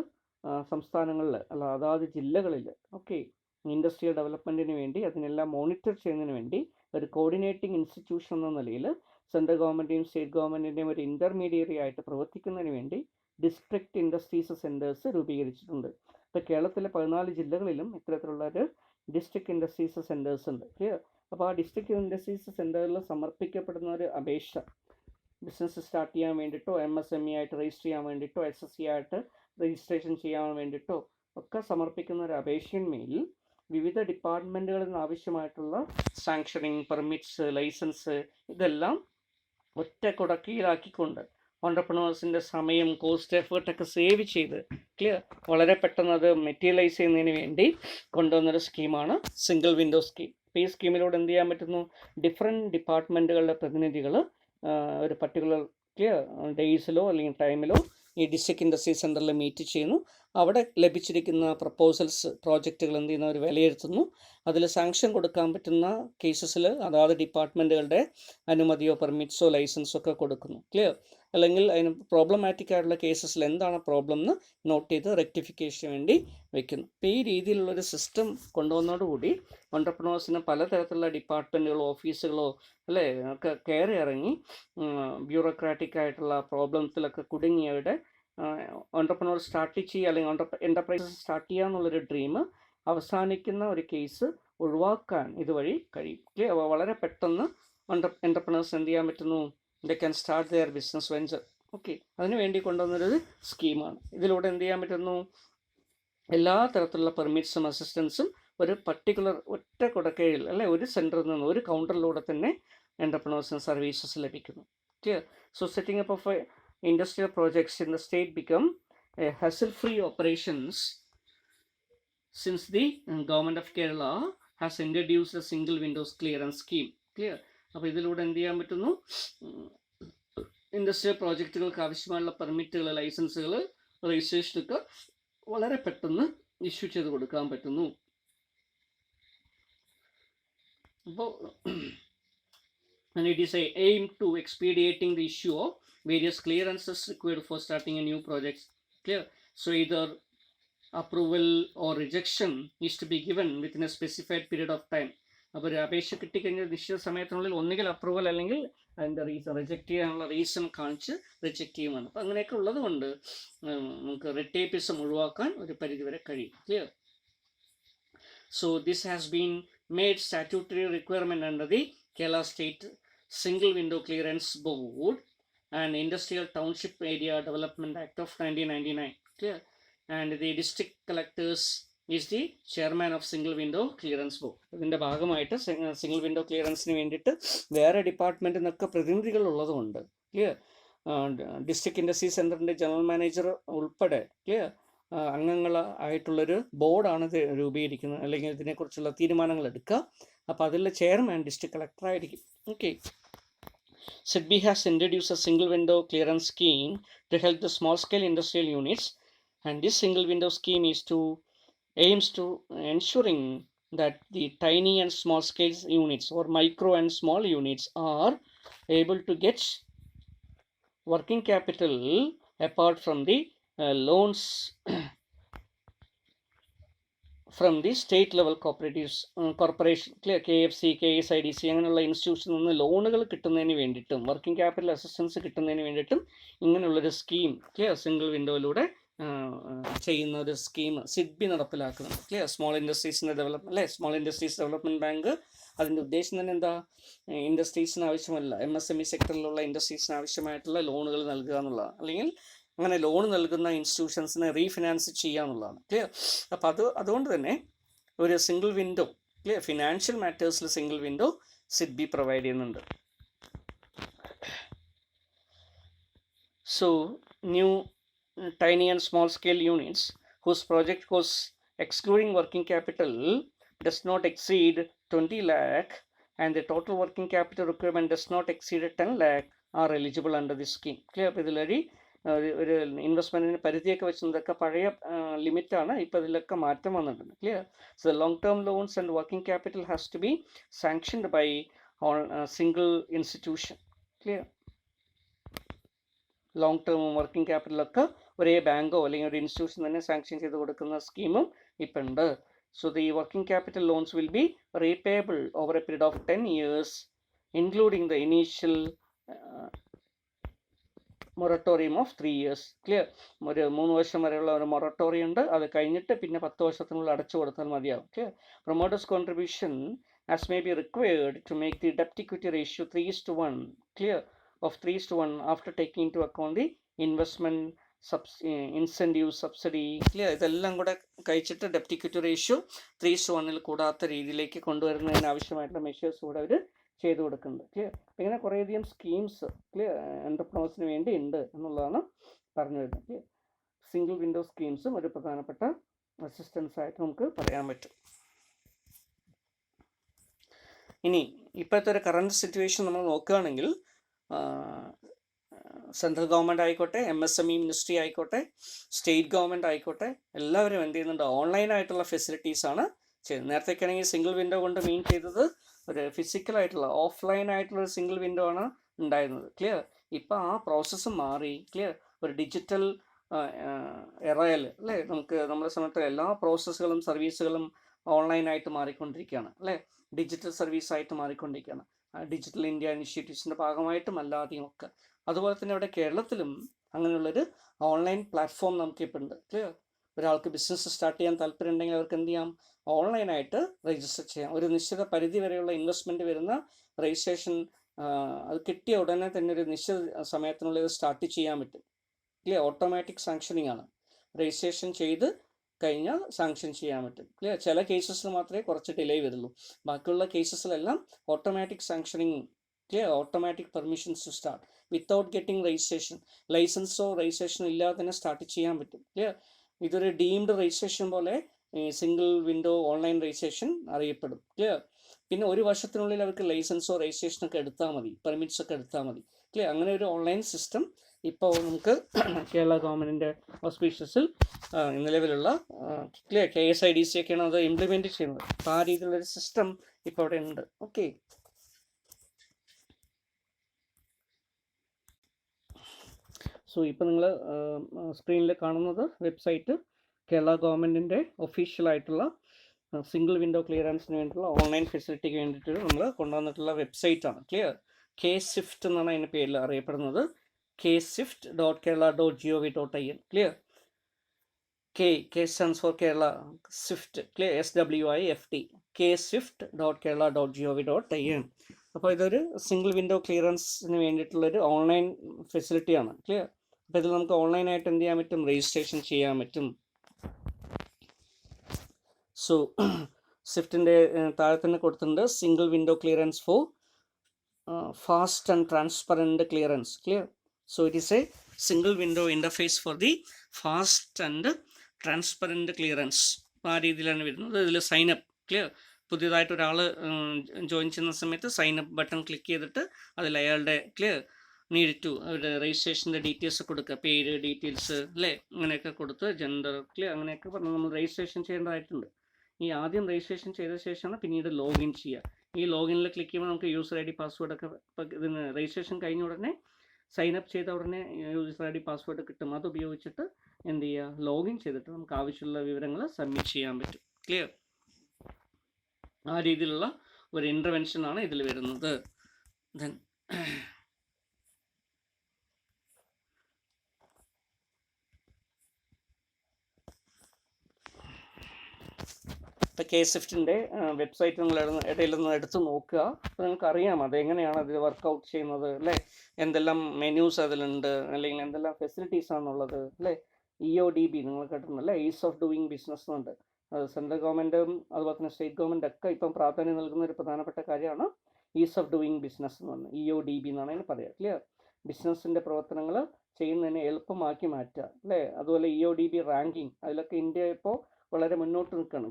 സംസ്ഥാനങ്ങളിൽ അല്ല അതാത് ജില്ലകളിൽ ഓക്കെ ഇൻഡസ്ട്രിയൽ ഡെവലപ്മെൻറ്റിന് വേണ്ടി അതിനെല്ലാം മോണിറ്റർ ചെയ്യുന്നതിന് വേണ്ടി ഒരു കോർഡിനേറ്റിംഗ് ഇൻസ്റ്റിറ്റ്യൂഷൻ എന്ന നിലയിൽ സെൻട്രൽ ഗവൺമെൻറ്റിൻ്റെയും സ്റ്റേറ്റ് ഗവൺമെൻറ്റിൻ്റെയും ഒരു ഇൻ്റർമീഡിയറി ആയിട്ട് പ്രവർത്തിക്കുന്നതിന് വേണ്ടി ഡിസ്ട്രിക്ട് ഇൻഡസ്ട്രീസ് സെൻറ്റേഴ്സ് രൂപീകരിച്ചിട്ടുണ്ട്. ഇപ്പോൾ കേരളത്തിലെ 14 ജില്ലകളിലും ഇത്തരത്തിലുള്ള ഒരു ഡിസ്ട്രിക്ട് ഇൻഡസ്ട്രീസ് സെൻറ്റേഴ്സ് ഉണ്ട് ക്ലിയർ. അപ്പോൾ ആ ഡിസ്ട്രിക്ട് ഇൻഡസ്ട്രീസ് സെൻറ്ററിൽ സമർപ്പിക്കപ്പെടുന്ന ഒരു അപേക്ഷ, ബിസിനസ് സ്റ്റാർട്ട് ചെയ്യാൻ വേണ്ടിയിട്ടോ MSME ആയിട്ട് രജിസ്റ്റർ ചെയ്യാൻ വേണ്ടിയിട്ടോ SSC ആയിട്ട് രജിസ്ട്രേഷൻ ചെയ്യാൻ വേണ്ടിയിട്ടോ ഒക്കെ സമർപ്പിക്കുന്ന ഒരു അപേക്ഷയിന്മേൽ വിവിധ ഡിപ്പാർട്ട്മെൻറ്റുകളിൽ നിന്ന് ആവശ്യമായിട്ടുള്ള സാങ്ഷനിങ്, പെർമിറ്റ്സ്, ലൈസൻസ് ഇതെല്ലാം ഒറ്റ കുടക്കീഴിലാക്കിക്കൊണ്ട് ഓൺടർപ്രണേഴ്സിൻ്റെ സമയം, കോസ്റ്റ്, എഫേർട്ടൊക്കെ സേവ് ചെയ്ത് ക്ലിയർ വളരെ പെട്ടെന്ന് അത് മെറ്റീരിയലൈസ് ചെയ്യുന്നതിന് വേണ്ടി കൊണ്ടുവന്നൊരു സ്കീമാണ് സിംഗിൾ വിൻഡോ സ്കീം. അപ്പോൾ ഈ സ്കീമിലൂടെ എന്ത് ചെയ്യാൻ പറ്റുന്നു, ഡിഫറെൻറ്റ് ഡിപ്പാർട്ട്മെൻറ്റുകളുടെ പ്രതിനിധികൾ ഒരു പർട്ടിക്കുലർ ക്ലിയർ ഡേയ്സിലോ അല്ലെങ്കിൽ ടൈമിലോ ഈ ഡിസ്ട്രിക്ട് ഇൻഡസ്ട്രി സെൻറ്ററിൽ മീറ്റ് ചെയ്യുന്നു. അവിടെ ലഭിച്ചിരിക്കുന്ന പ്രപ്പോസൽസ്, പ്രോജക്റ്റുകൾ എന്ത് ചെയ്യുന്നു, അവർ വിലയിരുത്തുന്നു. അതിൽ സാങ്ഷൻ കൊടുക്കാൻ പറ്റുന്ന കേസസിൽ അതാത് ഡിപ്പാർട്ട്മെൻറ്റുകളുടെ അനുമതിയോ പെർമിറ്റ്സോ ലൈസൻസോ ഒക്കെ കൊടുക്കുന്നു ക്ലിയർ. അല്ലെങ്കിൽ അതിന് പ്രോബ്ലമാറ്റിക് ആയിട്ടുള്ള കേസസിൽ എന്താണ് പ്രോബ്ലം എന്ന് നോട്ട് ചെയ്ത് റെക്ടിഫിക്കേഷന് വേണ്ടി വയ്ക്കുന്നു. അപ്പോൾ ഈ രീതിയിലുള്ളൊരു സിസ്റ്റം കൊണ്ടുവന്നതോടുകൂടി ഓൺടർപ്രണേഴ്സിന് പലതരത്തിലുള്ള ഡിപ്പാർട്ട്മെൻറ്റുകളോ ഓഫീസുകളോ അല്ലേ ഒക്കെ കയറി ഇറങ്ങി ബ്യൂറോക്രാറ്റിക് ആയിട്ടുള്ള പ്രോബ്ലംസിലൊക്കെ കുടുങ്ങിയവരുടെ ഓൺടർപ്രണർ സ്റ്റാർട്ട് ചെയ്യുക അല്ലെങ്കിൽ എൻ്റർപ്രൈസസ് സ്റ്റാർട്ട് ചെയ്യുക എന്നുള്ളൊരു ഡ്രീം അവസാനിക്കുന്ന ഒരു കേസ് ഒഴിവാക്കാൻ ഇതുവഴി കഴിയും. വളരെ പെട്ടെന്ന് എൻ്റർപ്രണേഴ്സ് എന്ത് ചെയ്യാൻ പറ്റുന്നു, they can start their business venture. Okay, അതിനു വേണ്ടി കൊണ്ടുവന്നൊരു സ്കീമാണ്. ഇതിലൂടെ എന്ത് ചെയ്യാൻ പറ്റുന്നു, എല്ലാ തരത്തിലുള്ള പെർമിറ്റ്സും അസിസ്റ്റൻസും ഒരു പർട്ടിക്കുലർ ഒറ്റ കുടക്കീഴിൽ അല്ലെ ഒരു സെൻറ്ററിൽ നിന്ന് ഒരു കൗണ്ടറിലൂടെ തന്നെ എൻ്റർപ്രണേഴ്സിന് സർവീസസ് ലഭിക്കുന്നു. Clear. So setting up of industrial projects in the state become A hassle free operations since the government of Kerala has introduced a single windows clearance scheme. Clear. അപ്പോൾ ഇതിലൂടെ എന്ത് ചെയ്യാൻ പറ്റുന്നു, ഇൻഡസ്ട്രിയൽ പ്രോജക്റ്റുകൾക്ക് ആവശ്യമായുള്ള പെർമിറ്റുകൾ, ലൈസൻസുകൾ, രജിസ്ട്രേഷനൊക്കെ വളരെ പെട്ടെന്ന് ഇഷ്യൂ ചെയ്ത് കൊടുക്കാൻ പറ്റുന്നു. അപ്പോൾ and it is a aim to expediting the issue of various clearances required for starting a new project. Clear. So either approval or rejection is to be given within a specified period of time. അപ്പോൾ ഒരു അപേക്ഷ കിട്ടിക്കഴിഞ്ഞാൽ നിശ്ചിത സമയത്തിനുള്ളിൽ ഒന്നുകിൽ approval അല്ലെങ്കിൽ അതിൻ്റെ reject ചെയ്യാനുള്ള റീസൺ കാണിച്ച് റിജക്റ്റ് ചെയ്യുവാണ്. അപ്പോൾ അങ്ങനെയൊക്കെ ഉള്ളത് കൊണ്ട് നമുക്ക് റെഡ് ടേപ്പിസം ഒഴിവാക്കാൻ ഒരു പരിധിവരെ കഴിയും. Clear. So this has been made statutory requirement under the Kerala State Single Window Clearance Board and Industrial Township Area Development Act of 1999. Clear. And the district collectors is the chairman of Single Window Clearance Board. ഇതിൻ്റെ ഭാഗമായിട്ട് single window ക്ലിയറൻസിന് വേണ്ടിയിട്ട് വേറെ ഡിപ്പാർട്ട്മെൻറ്റിൽ നിന്നൊക്കെ പ്രതിനിധികൾ ഉള്ളതുകൊണ്ട് clear district industry സെൻറ്ററിൻ്റെ general manager ഉൾപ്പെടെ ക്ലിയർ അംഗങ്ങൾ ആയിട്ടുള്ളൊരു ബോർഡാണ് ഇത് രൂപീകരിക്കുന്നത്, അല്ലെങ്കിൽ ഇതിനെക്കുറിച്ചുള്ള തീരുമാനങ്ങൾ എടുക്കുക. അപ്പോൾ അതിൽ ചെയർമാൻ ഡിസ്ട്രിക്ട് കളക്ടർ ആയിരിക്കും. Okay. SIDBI has introduced a single window clearance scheme to help the small scale industrial units And this single window scheme aims to ensuring that the tiny and small scale units or micro and small units are able to get working capital apart from the loans from the state level cooperatives corporation clear KFC KSIDC അങ്ങനെയുള്ള ഇൻസ്റ്റിറ്റ്യൂഷനിൽ നിന്ന് ലോണുകൾ കിട്ടുന്നതിന് വേണ്ടിയിട്ടും working capital assistance കിട്ടുന്നതിന് വേണ്ടിയിട്ടും ഇങ്ങനെയുള്ളൊരു scheme clear single വിൻഡോയിലൂടെ ചെയ്യുന്ന ഒരു സ്കീം സിഡ്ബി നടപ്പിലാക്കുന്നത് ക്ലിയർ സ്മോൾ ഇൻഡസ്ട്രീസിൻ്റെ ഡെവലപ്മെൻറ്റ് അല്ലേ സ്മോൾ ഇൻഡസ്ട്രീസ് ഡെവലപ്മെൻറ്റ് ബാങ്ക് അതിൻ്റെ ഉദ്ദേശം തന്നെ എന്താ ഇൻഡസ്ട്രീസിന് ആവശ്യമല്ല MSME സെക്ടറിലുള്ള ഇൻഡസ്ട്രീസിന് ആവശ്യമായിട്ടുള്ള ലോണുകൾ നൽകുക എന്നുള്ളതാണ് അല്ലെങ്കിൽ അങ്ങനെ ലോൺ നൽകുന്ന ഇൻസ്റ്റിറ്റ്യൂഷൻസിനെ റീഫിനാൻസ് ചെയ്യുക എന്നുള്ളതാണ് ക്ലിയർ അപ്പോൾ അതുകൊണ്ട് തന്നെ ഒരു സിംഗിൾ വിൻഡോ ക്ലിയർ ഫിനാൻഷ്യൽ മാറ്റേഴ്സിൽ സിംഗിൾ വിൻഡോ സിഡ്ബി പ്രൊവൈഡ് ചെയ്യുന്നുണ്ട്. So new tiny and small scale units whose project cost excluding working capital does not exceed 20 lakh and the total working capital requirement does not exceed 10 lakh are eligible under this scheme. Clear? ഇതിലൊരു ഒരു ഇൻവെസ്റ്റ്മെൻറ്റിന് പരിധിയൊക്കെ വെച്ചതൊക്കെ പഴയ ലിമിറ്റാണ്, ഇപ്പോൾ ഇതിലൊക്കെ മാറ്റം വന്നിട്ടുണ്ട്. Clear? So long term loans and working capital has to be sanctioned by single institution. Clear? Long ടേമും working ക്യാപിറ്റലൊക്കെ ഒരേ ബാങ്കോ അല്ലെങ്കിൽ ഒരു ഇൻസ്റ്റിറ്റ്യൂഷൻ തന്നെ സാങ്ഷൻ ചെയ്ത് കൊടുക്കുന്ന സ്കീമും ഇപ്പം ഉണ്ട്. So the working capital loans will be repayable over A period of 10 years including the initial moratorium of 3 years. Clear? ഒരു 3 വർഷം വരെയുള്ള ഒരു മൊറട്ടോറിയം ഉണ്ട്, അത് കഴിഞ്ഞിട്ട് പിന്നെ 10 വർഷത്തിനുള്ളിൽ അടച്ചു കൊടുത്താൽ മതിയാവും. Clear? Promoters contribution as may be required to make the ഡെപ്റ്റ് equity ratio 3:1. Clear? of 3:1 after taking into account the investment incentive subsidy. Clear? ഇതെല്ലാം കൂടെ കഴിച്ചിട്ട് ഡെപ്റ്റ് ഇക്വിറ്റി റേഷ്യോ 3:1 കൂടാത്ത രീതിയിലേക്ക് കൊണ്ടുവരുന്നതിന് ആവശ്യമായിട്ടുള്ള മെഷേഴ്സ് കൂടെ അവർ ചെയ്തു കൊടുക്കുന്നുണ്ട്. ക്ലിയർ? ഇങ്ങനെ കുറേയധികം സ്കീംസ് ക്ലിയർ എൻ്റർപ്രനേഴ്സിന് വേണ്ടി ഉണ്ട് എന്നുള്ളതാണ് പറഞ്ഞു വരുന്നത്. ക്ലിയർ? സിംഗിൾ വിൻഡോ സ്കീംസും ഒരു പ്രധാനപ്പെട്ട അസിസ്റ്റൻസ് ആയിട്ട് നമുക്ക് പറയാൻ പറ്റും. ഇനി ഇപ്പോഴത്തെ ഒരു കറണ്ട് സിറ്റുവേഷൻ നമ്മൾ നോക്കുകയാണെങ്കിൽ സെൻട്രൽ ഗവൺമെൻറ് ആയിക്കോട്ടെ, MSME മിനിസ്ട്രി ആയിക്കോട്ടെ, സ്റ്റേറ്റ് ഗവൺമെൻറ് ആയിക്കോട്ടെ, എല്ലാവരും എന്ത് ചെയ്യുന്നുണ്ട്, ഓൺലൈനായിട്ടുള്ള ഫെസിലിറ്റീസാണ് ചെയ്യുന്നത്. നേരത്തേക്കാണെങ്കിൽ സിംഗിൾ വിൻഡോ കൊണ്ട് മീൻ ചെയ്തത് ഒരു ഫിസിക്കലായിട്ടുള്ള ഓഫ്ലൈൻ ആയിട്ടുള്ള ഒരു സിംഗിൾ വിൻഡോ ആണ് ഉണ്ടായിരുന്നത്. ക്ലിയർ? ഇപ്പോൾ ആ പ്രോസസ്സ് മാറി. ക്ലിയർ? ഒരു ഡിജിറ്റൽ എറയിൽ അല്ലേ, നമ്മുടെ സമയത്ത് എല്ലാ പ്രോസസ്സുകളും സർവീസുകളും ഓൺലൈനായിട്ട് മാറിക്കൊണ്ടിരിക്കുകയാണ് അല്ലേ, ഡിജിറ്റൽ സർവീസായിട്ട് മാറിക്കൊണ്ടിരിക്കുകയാണ്. ഡിജിറ്റൽ ഇന്ത്യ ഇനിഷ്യേറ്റീവ്സിൻ്റെ ഭാഗമായിട്ടും അല്ലാതെയും ഒക്കെ. അതുപോലെ തന്നെ ഇവിടെ കേരളത്തിലും അങ്ങനെയുള്ളൊരു ഓൺലൈൻ പ്ലാറ്റ്ഫോം നമുക്കിപ്പോൾ ഉണ്ട്. ക്ലിയർ? ഒരാൾക്ക് ബിസിനസ് സ്റ്റാർട്ട് ചെയ്യാൻ താല്പര്യം ഉണ്ടെങ്കിൽ അവർക്ക് എന്ത് ചെയ്യാം, ഓൺലൈനായിട്ട് രജിസ്റ്റർ ചെയ്യാം. ഒരു നിശ്ചിത പരിധി വരെയുള്ള ഇൻവെസ്റ്റ്മെൻറ്റ് വരുന്ന രജിസ്ട്രേഷൻ അത് കിട്ടിയ ഉടനെ തന്നെ ഒരു നിശ്ചിത സമയത്തിനുള്ളിൽ സ്റ്റാർട്ട് ചെയ്യാൻ പറ്റും. ക്ലിയർ? ഓട്ടോമാറ്റിക് സാങ്ഷനിങ് ആണ്. രജിസ്ട്രേഷൻ ചെയ്ത് കഴിഞ്ഞാൽ സാങ്ഷൻ ചെയ്യാൻ പറ്റും. ക്ലിയർ? ചില കേസസിൽ മാത്രമേ കുറച്ച് ഡിലേ വരുള്ളൂ, ബാക്കിയുള്ള കേസസിലെല്ലാം automatic sanctioning. Clear? Automatic permissions to start without getting registration. ലൈസൻസോ രജിസ്ട്രേഷനോ ഇല്ലാതെ തന്നെ സ്റ്റാർട്ട് ചെയ്യാൻ പറ്റും. ക്ലിയർ? ഇതൊരു ഡീംഡ് രജിസ്ട്രേഷൻ പോലെ സിംഗിൾ വിൻഡോ ഓൺലൈൻ രജിസ്ട്രേഷൻ അറിയപ്പെടും. ക്ലിയർ? പിന്നെ ഒരു വർഷത്തിനുള്ളിൽ അവർക്ക് ലൈസൻസോ രജിസ്ട്രേഷനൊക്കെ എടുത്താൽ മതി, പെർമിറ്റ്സ് ഒക്കെ എടുത്താൽ മതി. ക്ലിയർ? അങ്ങനെ ഒരു ഓൺലൈൻ സിസ്റ്റം ഇപ്പോൾ നമുക്ക് കേരള ഗവൺമെൻറ്റിൻ്റെ ഓസ്പീഷ്യസിൽ നിലവിലുള്ള ക്ലിയർ KSIDC ഒക്കെയാണ് അത് ഇംപ്ലിമെൻറ്റ് ചെയ്യുന്നത്. അപ്പോൾ ആ രീതിയിലുള്ളൊരു സിസ്റ്റം ഇപ്പോൾ അവിടെ ഉണ്ട്. ഓക്കെ. സോ ഇപ്പോൾ നിങ്ങൾ സ്ക്രീനിൽ കാണുന്നത് വെബ്സൈറ്റ് കേരള ഗവൺമെൻറ്റിൻ്റെ ഒഫീഷ്യലായിട്ടുള്ള സിംഗിൾ വിൻഡോ ക്ലിയറൻസിന് വേണ്ടിയിട്ടുള്ള ഓൺലൈൻ ഫെസിലിറ്റിക്ക് വേണ്ടിയിട്ട് നമ്മൾ കൊണ്ടുവന്നിട്ടുള്ള വെബ്സൈറ്റാണ്. ക്ലിയർ? KSWIFT എന്നാണ് അതിൻ്റെ പേരിൽ അറിയപ്പെടുന്നത്. kswift.kerala.gov.in. Clear? K stands for Kerala, SWIFT. Clear? SWIFT. kswift.kerala.gov.in. അപ്പോൾ ഇതൊരു സിംഗിൾ വിൻഡോ ക്ലിയറൻസിന് വേണ്ടിയിട്ടുള്ളൊരു ഓൺലൈൻ ഫെസിലിറ്റിയാണ്. ക്ലിയർ? അപ്പോൾ ഇതിൽ നമുക്ക് ഓൺലൈനായിട്ട് എന്ത് ചെയ്യാൻ പറ്റും, രജിസ്ട്രേഷൻ ചെയ്യാൻ പറ്റും. സോ സ്വിഫ്റ്റിൻ്റെ താഴെ തന്നെ കൊടുത്തിട്ടുണ്ട് single window clearance for fast and transparent clearance. Clear? So it is a single window interface for the fast and transparent clearance. ആ രീതിയിലാണ് വരുന്നത്. ഇതിൽ സൈനപ്പ്. ക്ലിയർ? പുതിയതായിട്ട് ഒരാൾ ജോയിൻ ചെയ്യുന്ന സമയത്ത് സൈനപ്പ് ബട്ടൺ ക്ലിക്ക് ചെയ്തിട്ട് അതിൽ അയാളുടെ ക്ലിയർ നീഡ് ടു അവരുടെ രജിസ്ട്രേഷൻ്റെ ഡീറ്റെയിൽസ് കൊടുക്കുക, പേര് ഡീറ്റെയിൽസ് അല്ലേ, അങ്ങനെയൊക്കെ കൊടുത്ത് ജെൻഡർ അങ്ങനെയൊക്കെ പറഞ്ഞ് നമ്മൾ രജിസ്ട്രേഷൻ ചെയ്യേണ്ടതായിട്ടുണ്ട്. ഈ ആദ്യം രജിസ്ട്രേഷൻ ചെയ്ത ശേഷമാണ് പിന്നീട് ലോഗിൻ ചെയ്യുക. ഈ ലോഗിനിൽ ക്ലിക്ക് ചെയ്യുമ്പോൾ നമുക്ക് യൂസർ ഐ ഡി പാസ്വേഡൊക്കെ ഇതിന് രജിസ്ട്രേഷൻ കഴിഞ്ഞ ഉടനെ സൈനപ്പ് ചെയ്ത ഉടനെ യൂസർ ഐ ഡി പാസ്വേഡ് കിട്ടും. അത് ഉപയോഗിച്ചിട്ട് എന്ത് ചെയ്യുക, ലോഗിൻ ചെയ്തിട്ട് നമുക്ക് ആവശ്യമുള്ള വിവരങ്ങൾ സബ്മിറ്റ് ചെയ്യാൻ പറ്റും. ക്ലിയർ? ആ രീതിയിലുള്ള ഒരു ഇൻ്റർവെൻഷനാണ് ഇതിൽ വരുന്നത്. ദെൻ ഇപ്പോൾ K-Swiftൻ്റെ വെബ്സൈറ്റ് നിങ്ങൾ ഇടയിലൊന്ന് എടുത്ത് നോക്കുക. അപ്പോൾ നിങ്ങൾക്ക് അറിയാം അതെങ്ങനെയാണ് അതിൽ വർക്കൗട്ട് ചെയ്യുന്നത് അല്ലേ, എന്തെല്ലാം മെനൂസ് അതിലുണ്ട്, അല്ലെങ്കിൽ എന്തെല്ലാം ഫെസിലിറ്റീസ് ആണുള്ളത് അല്ലേ. EODB നിങ്ങൾ കേട്ടിട്ടുണ്ടല്ലേ, ഈസ് ഓഫ് ഡൂയിങ് ബിസിനസ് എന്നുണ്ട്. സെൻട്രൽ ഗവൺമെൻറ്റും അതുപോലെ തന്നെ സ്റ്റേറ്റ് ഗവൺമെൻറ് ഒക്കെ ഇപ്പം പ്രാധാന്യം നൽകുന്ന ഒരു പ്രധാനപ്പെട്ട കാര്യമാണ് ഈസ് ഓഫ് ഡൂയിങ് ബിസിനസ് എന്ന് പറഞ്ഞാൽ. EODB എന്നാണ് അതിന് പറയുക. ക്ലിയർ? ബിസിനസ്സിൻ്റെ പ്രവർത്തനങ്ങൾ ചെയ്യുന്നതിനെ എളുപ്പമാക്കി മാറ്റുക അല്ലേ. അതുപോലെ EODB റാങ്കിങ്, അതിലൊക്കെ ഇന്ത്യ ഇപ്പോൾ വളരെ മുന്നോട്ട് നിൽക്കുകയാണ്.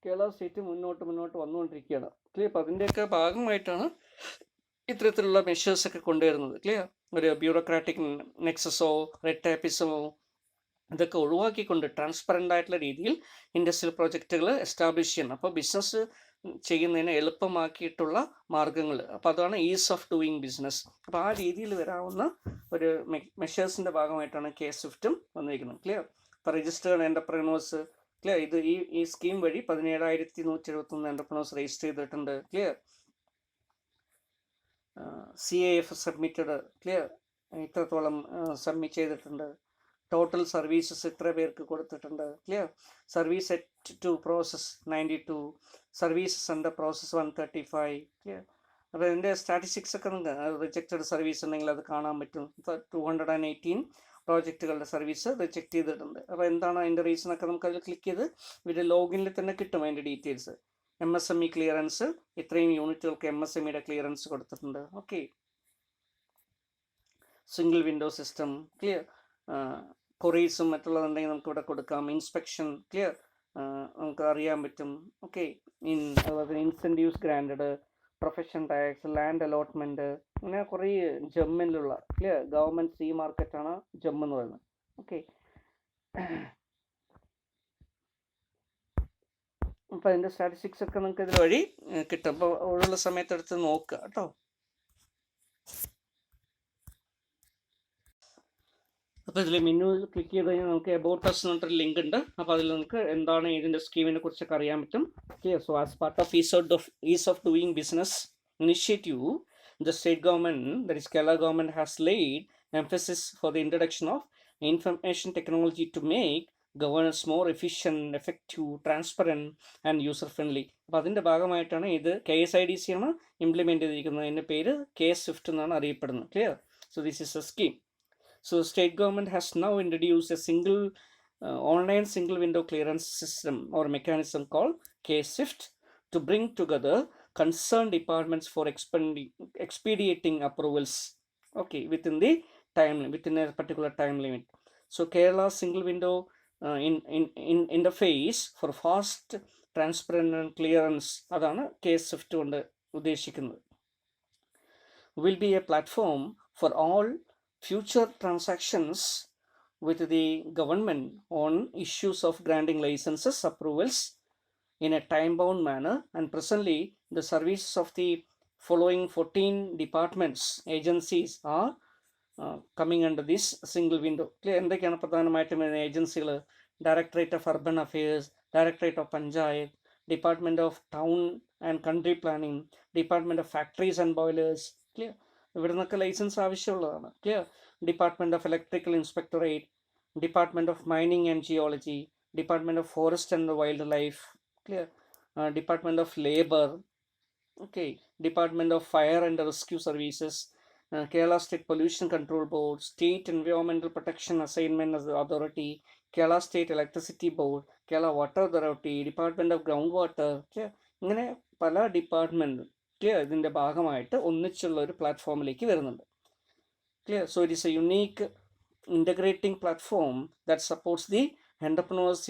കേരള സ്റ്റേറ്റ് മുന്നോട്ട് വന്നുകൊണ്ടിരിക്കുകയാണ്. ക്ലിയർ? അപ്പോൾ അതിൻ്റെയൊക്കെ ഭാഗമായിട്ടാണ് ഇത്തരത്തിലുള്ള മെഷേഴ്സൊക്കെ കൊണ്ടുവരുന്നത്. ക്ലിയർ? ഒരു ബ്യൂറോക്രാറ്റിക് നെക്സസോ റെഡ് ടേപ്പിസമോ ഇതൊക്കെ ഒഴിവാക്കിക്കൊണ്ട് ട്രാൻസ്പെറൻ്റ് ആയിട്ടുള്ള രീതിയിൽ ഇൻഡസ്ട്രിയൽ പ്രോജക്റ്റുകൾ എസ്റ്റാബ്ലിഷ് ചെയ്യണം. അപ്പോൾ ബിസിനസ് ചെയ്യുന്നതിന് എളുപ്പമാക്കിയിട്ടുള്ള മാർഗങ്ങൾ, അപ്പോൾ അതാണ് ഈസ് ഓഫ് ഡൂയിങ് ബിസിനസ്. അപ്പോൾ ആ രീതിയിൽ വരാവുന്ന ഒരു മെഷേഴ്സിൻ്റെ ഭാഗമായിട്ടാണ് K-Swiftum വന്നിരിക്കുന്നത്. ക്ലിയർ? ഇപ്പോൾ രജിസ്റ്റേർഡ് എൻ്റർപ്രനേഴ്സ്, ക്ലിയർ, ഇത് ഈ സ്കീം വഴി 17,171 എൻ്റർപ്രനേഴ്സ് രജിസ്റ്റർ ചെയ്തിട്ടുണ്ട്. ക്ലിയർ? CAF സബ്മിറ്റഡ്, ക്ലിയർ, ഇത്രത്തോളം സബ്മിറ്റ് ചെയ്തിട്ടുണ്ട്. ടോട്ടൽ സർവീസസ് ഇത്ര പേർക്ക് കൊടുത്തിട്ടുണ്ട്. Clear? Service yet to process 92, services under process 135. Clear? അപ്പോൾ ഇതിൻ്റെ സ്റ്റാറ്റിസ്റ്റിക്സ് ഒക്കെ റിജക്റ്റഡ് സർവീസ് ഉണ്ടെങ്കിൽ അത് കാണാൻ പറ്റും. 218 പ്രോജക്റ്റുകളുടെ സർവീസ് റിജക്റ്റ് ചെയ്തിട്ടുണ്ട്. അപ്പോൾ എന്താണ് അതിൻ്റെ റീസൺ ഒക്കെ നമുക്ക് അതിൽ ക്ലിക്ക് ചെയ്ത് ഇവരുടെ ലോഗിനിൽ തന്നെ കിട്ടും അതിൻ്റെ ഡീറ്റെയിൽസ്. MSME ക്ലിയറൻസ്, ഇത്രയും യൂണിറ്റുകൾക്ക് MSMEയുടെ ക്ലിയറൻസ് കൊടുത്തിട്ടുണ്ട്. Okay. Single window system, clear, കൊറീസും മറ്റുള്ളതുണ്ടെങ്കിൽ നമുക്ക് ഇവിടെ കൊടുക്കാം. ഇൻസ്പെക്ഷൻ, ക്ലിയർ, നമുക്ക് അറിയാൻ പറ്റും. ഓക്കെ. അതുപോലെ incentives granted, profession tax, land allotment, അങ്ങനെ കുറേ ജമ്മിലുള്ള, ക്ലിയർ, ഗവൺമെൻറ് സീ മാർക്കറ്റാണ് ജമ്മ് എന്ന് പറയുന്നത്. ഓക്കെ. അപ്പോൾ അതിൻ്റെ സ്റ്റാറ്റിസ്റ്റിക്സ് ഒക്കെ നിങ്ങൾക്ക് ഇതിൽ വഴി കിട്ടും. അപ്പോൾ ഒഴിവുള്ള സമയത്തെടുത്ത് നോക്കുക കേട്ടോ. അപ്പോൾ ഇതിൽ മെനു ക്ലിക്ക് ചെയ്ത് കഴിഞ്ഞാൽ നമുക്ക് എബൌട്ട് അസ് എന്ന് പറഞ്ഞിട്ടൊരു ലിങ്ക് ഉണ്ട്. അപ്പോൾ അതിൽ നമുക്ക് എന്താണ് ഇതിൻ്റെ സ്കീമിനെ കുറിച്ചൊക്കെ അറിയാൻ പറ്റും. Clear? So as part of is of doing business initiative, the state government, that is Kerala government, has laid emphasis for the introduction of information technology to make governance more efficient, effective, transparent and user friendly. അപ്പോൾ അതിൻ്റെ ഭാഗമായിട്ടാണ് ഇത് KSIDC ആണ് implement ചെയ്തിരിക്കുന്നത്. അതിൻ്റെ പേര് K-Swift എന്നാണ് അറിയപ്പെടുന്നത്. Clear? So this is A scheme. So state government has now introduced a single online single window clearance system or mechanism called K-Swift to bring together concerned departments for expediting approvals, okay, within a particular time limit. So Kerala single window interface for fast, transparent and clearance, അതാണ് K-Swift കൊണ്ട് ഉദ്ദേശിക്കുന്നത്. Will be a platform for all future transactions with the government on issues of granting licenses, approvals in a time-bound manner, and presently the services of the following 14 departments, agencies are coming under this single window. എന്തൊക്കെയാണ് പ്രധാനമായിട്ടും ഏജൻസികൾ? Directorate of urban affairs, directorate of Panchayat, department of town and country planning, department of factories and boilers. Clear? ഇവിടെ നിന്നൊക്കെ licence ആവശ്യമുള്ളതാണ്. Clear? Department of electrical inspectorate, department of mining and geology, department of forest and wild life. Clear? Department of labour, okay, Department of Fire and Rescue Services, Kerala State Pollution Control Board, State Environmental Protection Assignment Authority, Kerala State Electricity Board, Kerala Water Authority, Department of Groundwater. ഇങ്ങനെ പല department, clear, ഇതിൻ്റെ ഭാഗമായിട്ട് ഒന്നിച്ചുള്ള ഒരു പ്ലാറ്റ്ഫോമിലേക്ക് വരുന്നുണ്ട്. Clear? So it is A unique integrating platform that supports the entrepreneurs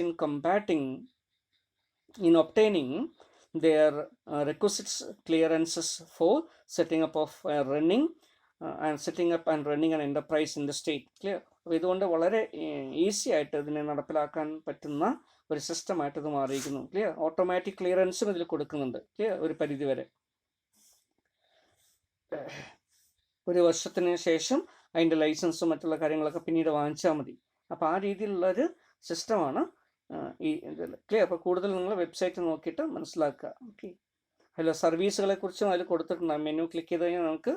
in obtaining their requisite clearances for setting up of running and setting up and running an enterprise in the state. Clear. അപ്പോൾ ഇതുകൊണ്ട് വളരെ easy ആയിട്ട് ഇതിനെ നടപ്പിലാക്കാൻ പറ്റുന്ന ഒരു സിസ്റ്റമായിട്ട് ഇത് മാറിയിരിക്കുന്നു. ക്ലിയർ. ഓട്ടോമാറ്റിക് ക്ലിയറൻസും ഇതിൽ കൊടുക്കുന്നുണ്ട്. ക്ലിയർ. ഒരു പരിധി വരെ ഒരു വർഷത്തിന് ശേഷം അതിൻ്റെ ലൈസൻസും മറ്റുള്ള കാര്യങ്ങളൊക്കെ പിന്നീട് വാങ്ങിച്ചാൽ മതി. അപ്പോൾ ആ രീതിയിലുള്ളൊരു സിസ്റ്റമാണ് ഈ ഇതിൽ. ക്ലിയർ. അപ്പോൾ കൂടുതൽ നിങ്ങൾ വെബ്സൈറ്റ് നോക്കിയിട്ട് മനസ്സിലാക്കുക. ഓക്കെ. അതിൽ സർവീസുകളെ കുറിച്ചും അതിൽ കൊടുത്തിട്ടുണ്ട്. മെനു ക്ലിക്ക് ചെയ്ത് കഴിഞ്ഞാൽ നമുക്ക്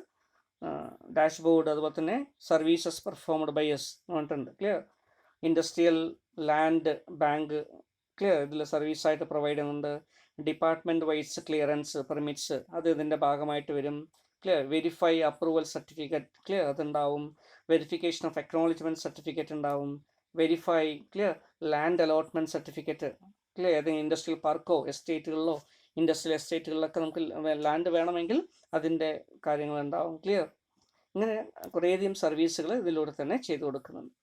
ഡാഷ്ബോർഡ്, അതുപോലെ തന്നെ സർവീസസ് പെർഫോംഡ് ബൈ എസ് പറഞ്ഞിട്ടുണ്ട്. Clear. Industrial, land, bank. Clear. ഇതിൽ സർവീസായിട്ട് പ്രൊവൈഡ് ചെയ്യുന്നുണ്ട്. ഡിപ്പാർട്ട്മെൻറ്റ് വൈസ് ക്ലിയറൻസ് പെർമിറ്റ്സ് അത് ഇതിൻ്റെ ഭാഗമായിട്ട് വരും. Clear. Verify approval certificate. Clear. അതുണ്ടാവും. വെരിഫിക്കേഷൻ ഓഫ് അക്നോളജ്മെൻറ്റ് സർട്ടിഫിക്കറ്റ് ഉണ്ടാവും. Verify. Clear. Land allotment certificate. Clear. ഏതെങ്കിലും ഇൻഡസ്ട്രിയൽ പാർക്കോ എസ്റ്റേറ്റുകളിലോ ഇൻഡസ്ട്രിയൽ എസ്റ്റേറ്റുകളിലൊക്കെ നമുക്ക് ലാൻഡ് വേണമെങ്കിൽ അതിൻ്റെ കാര്യങ്ങളുണ്ടാവും. ക്ലിയർ. ഇങ്ങനെ കുറേയധികം സർവീസുകൾ ഇതിലൂടെ തന്നെ ചെയ്തു കൊടുക്കുന്നുണ്ട്.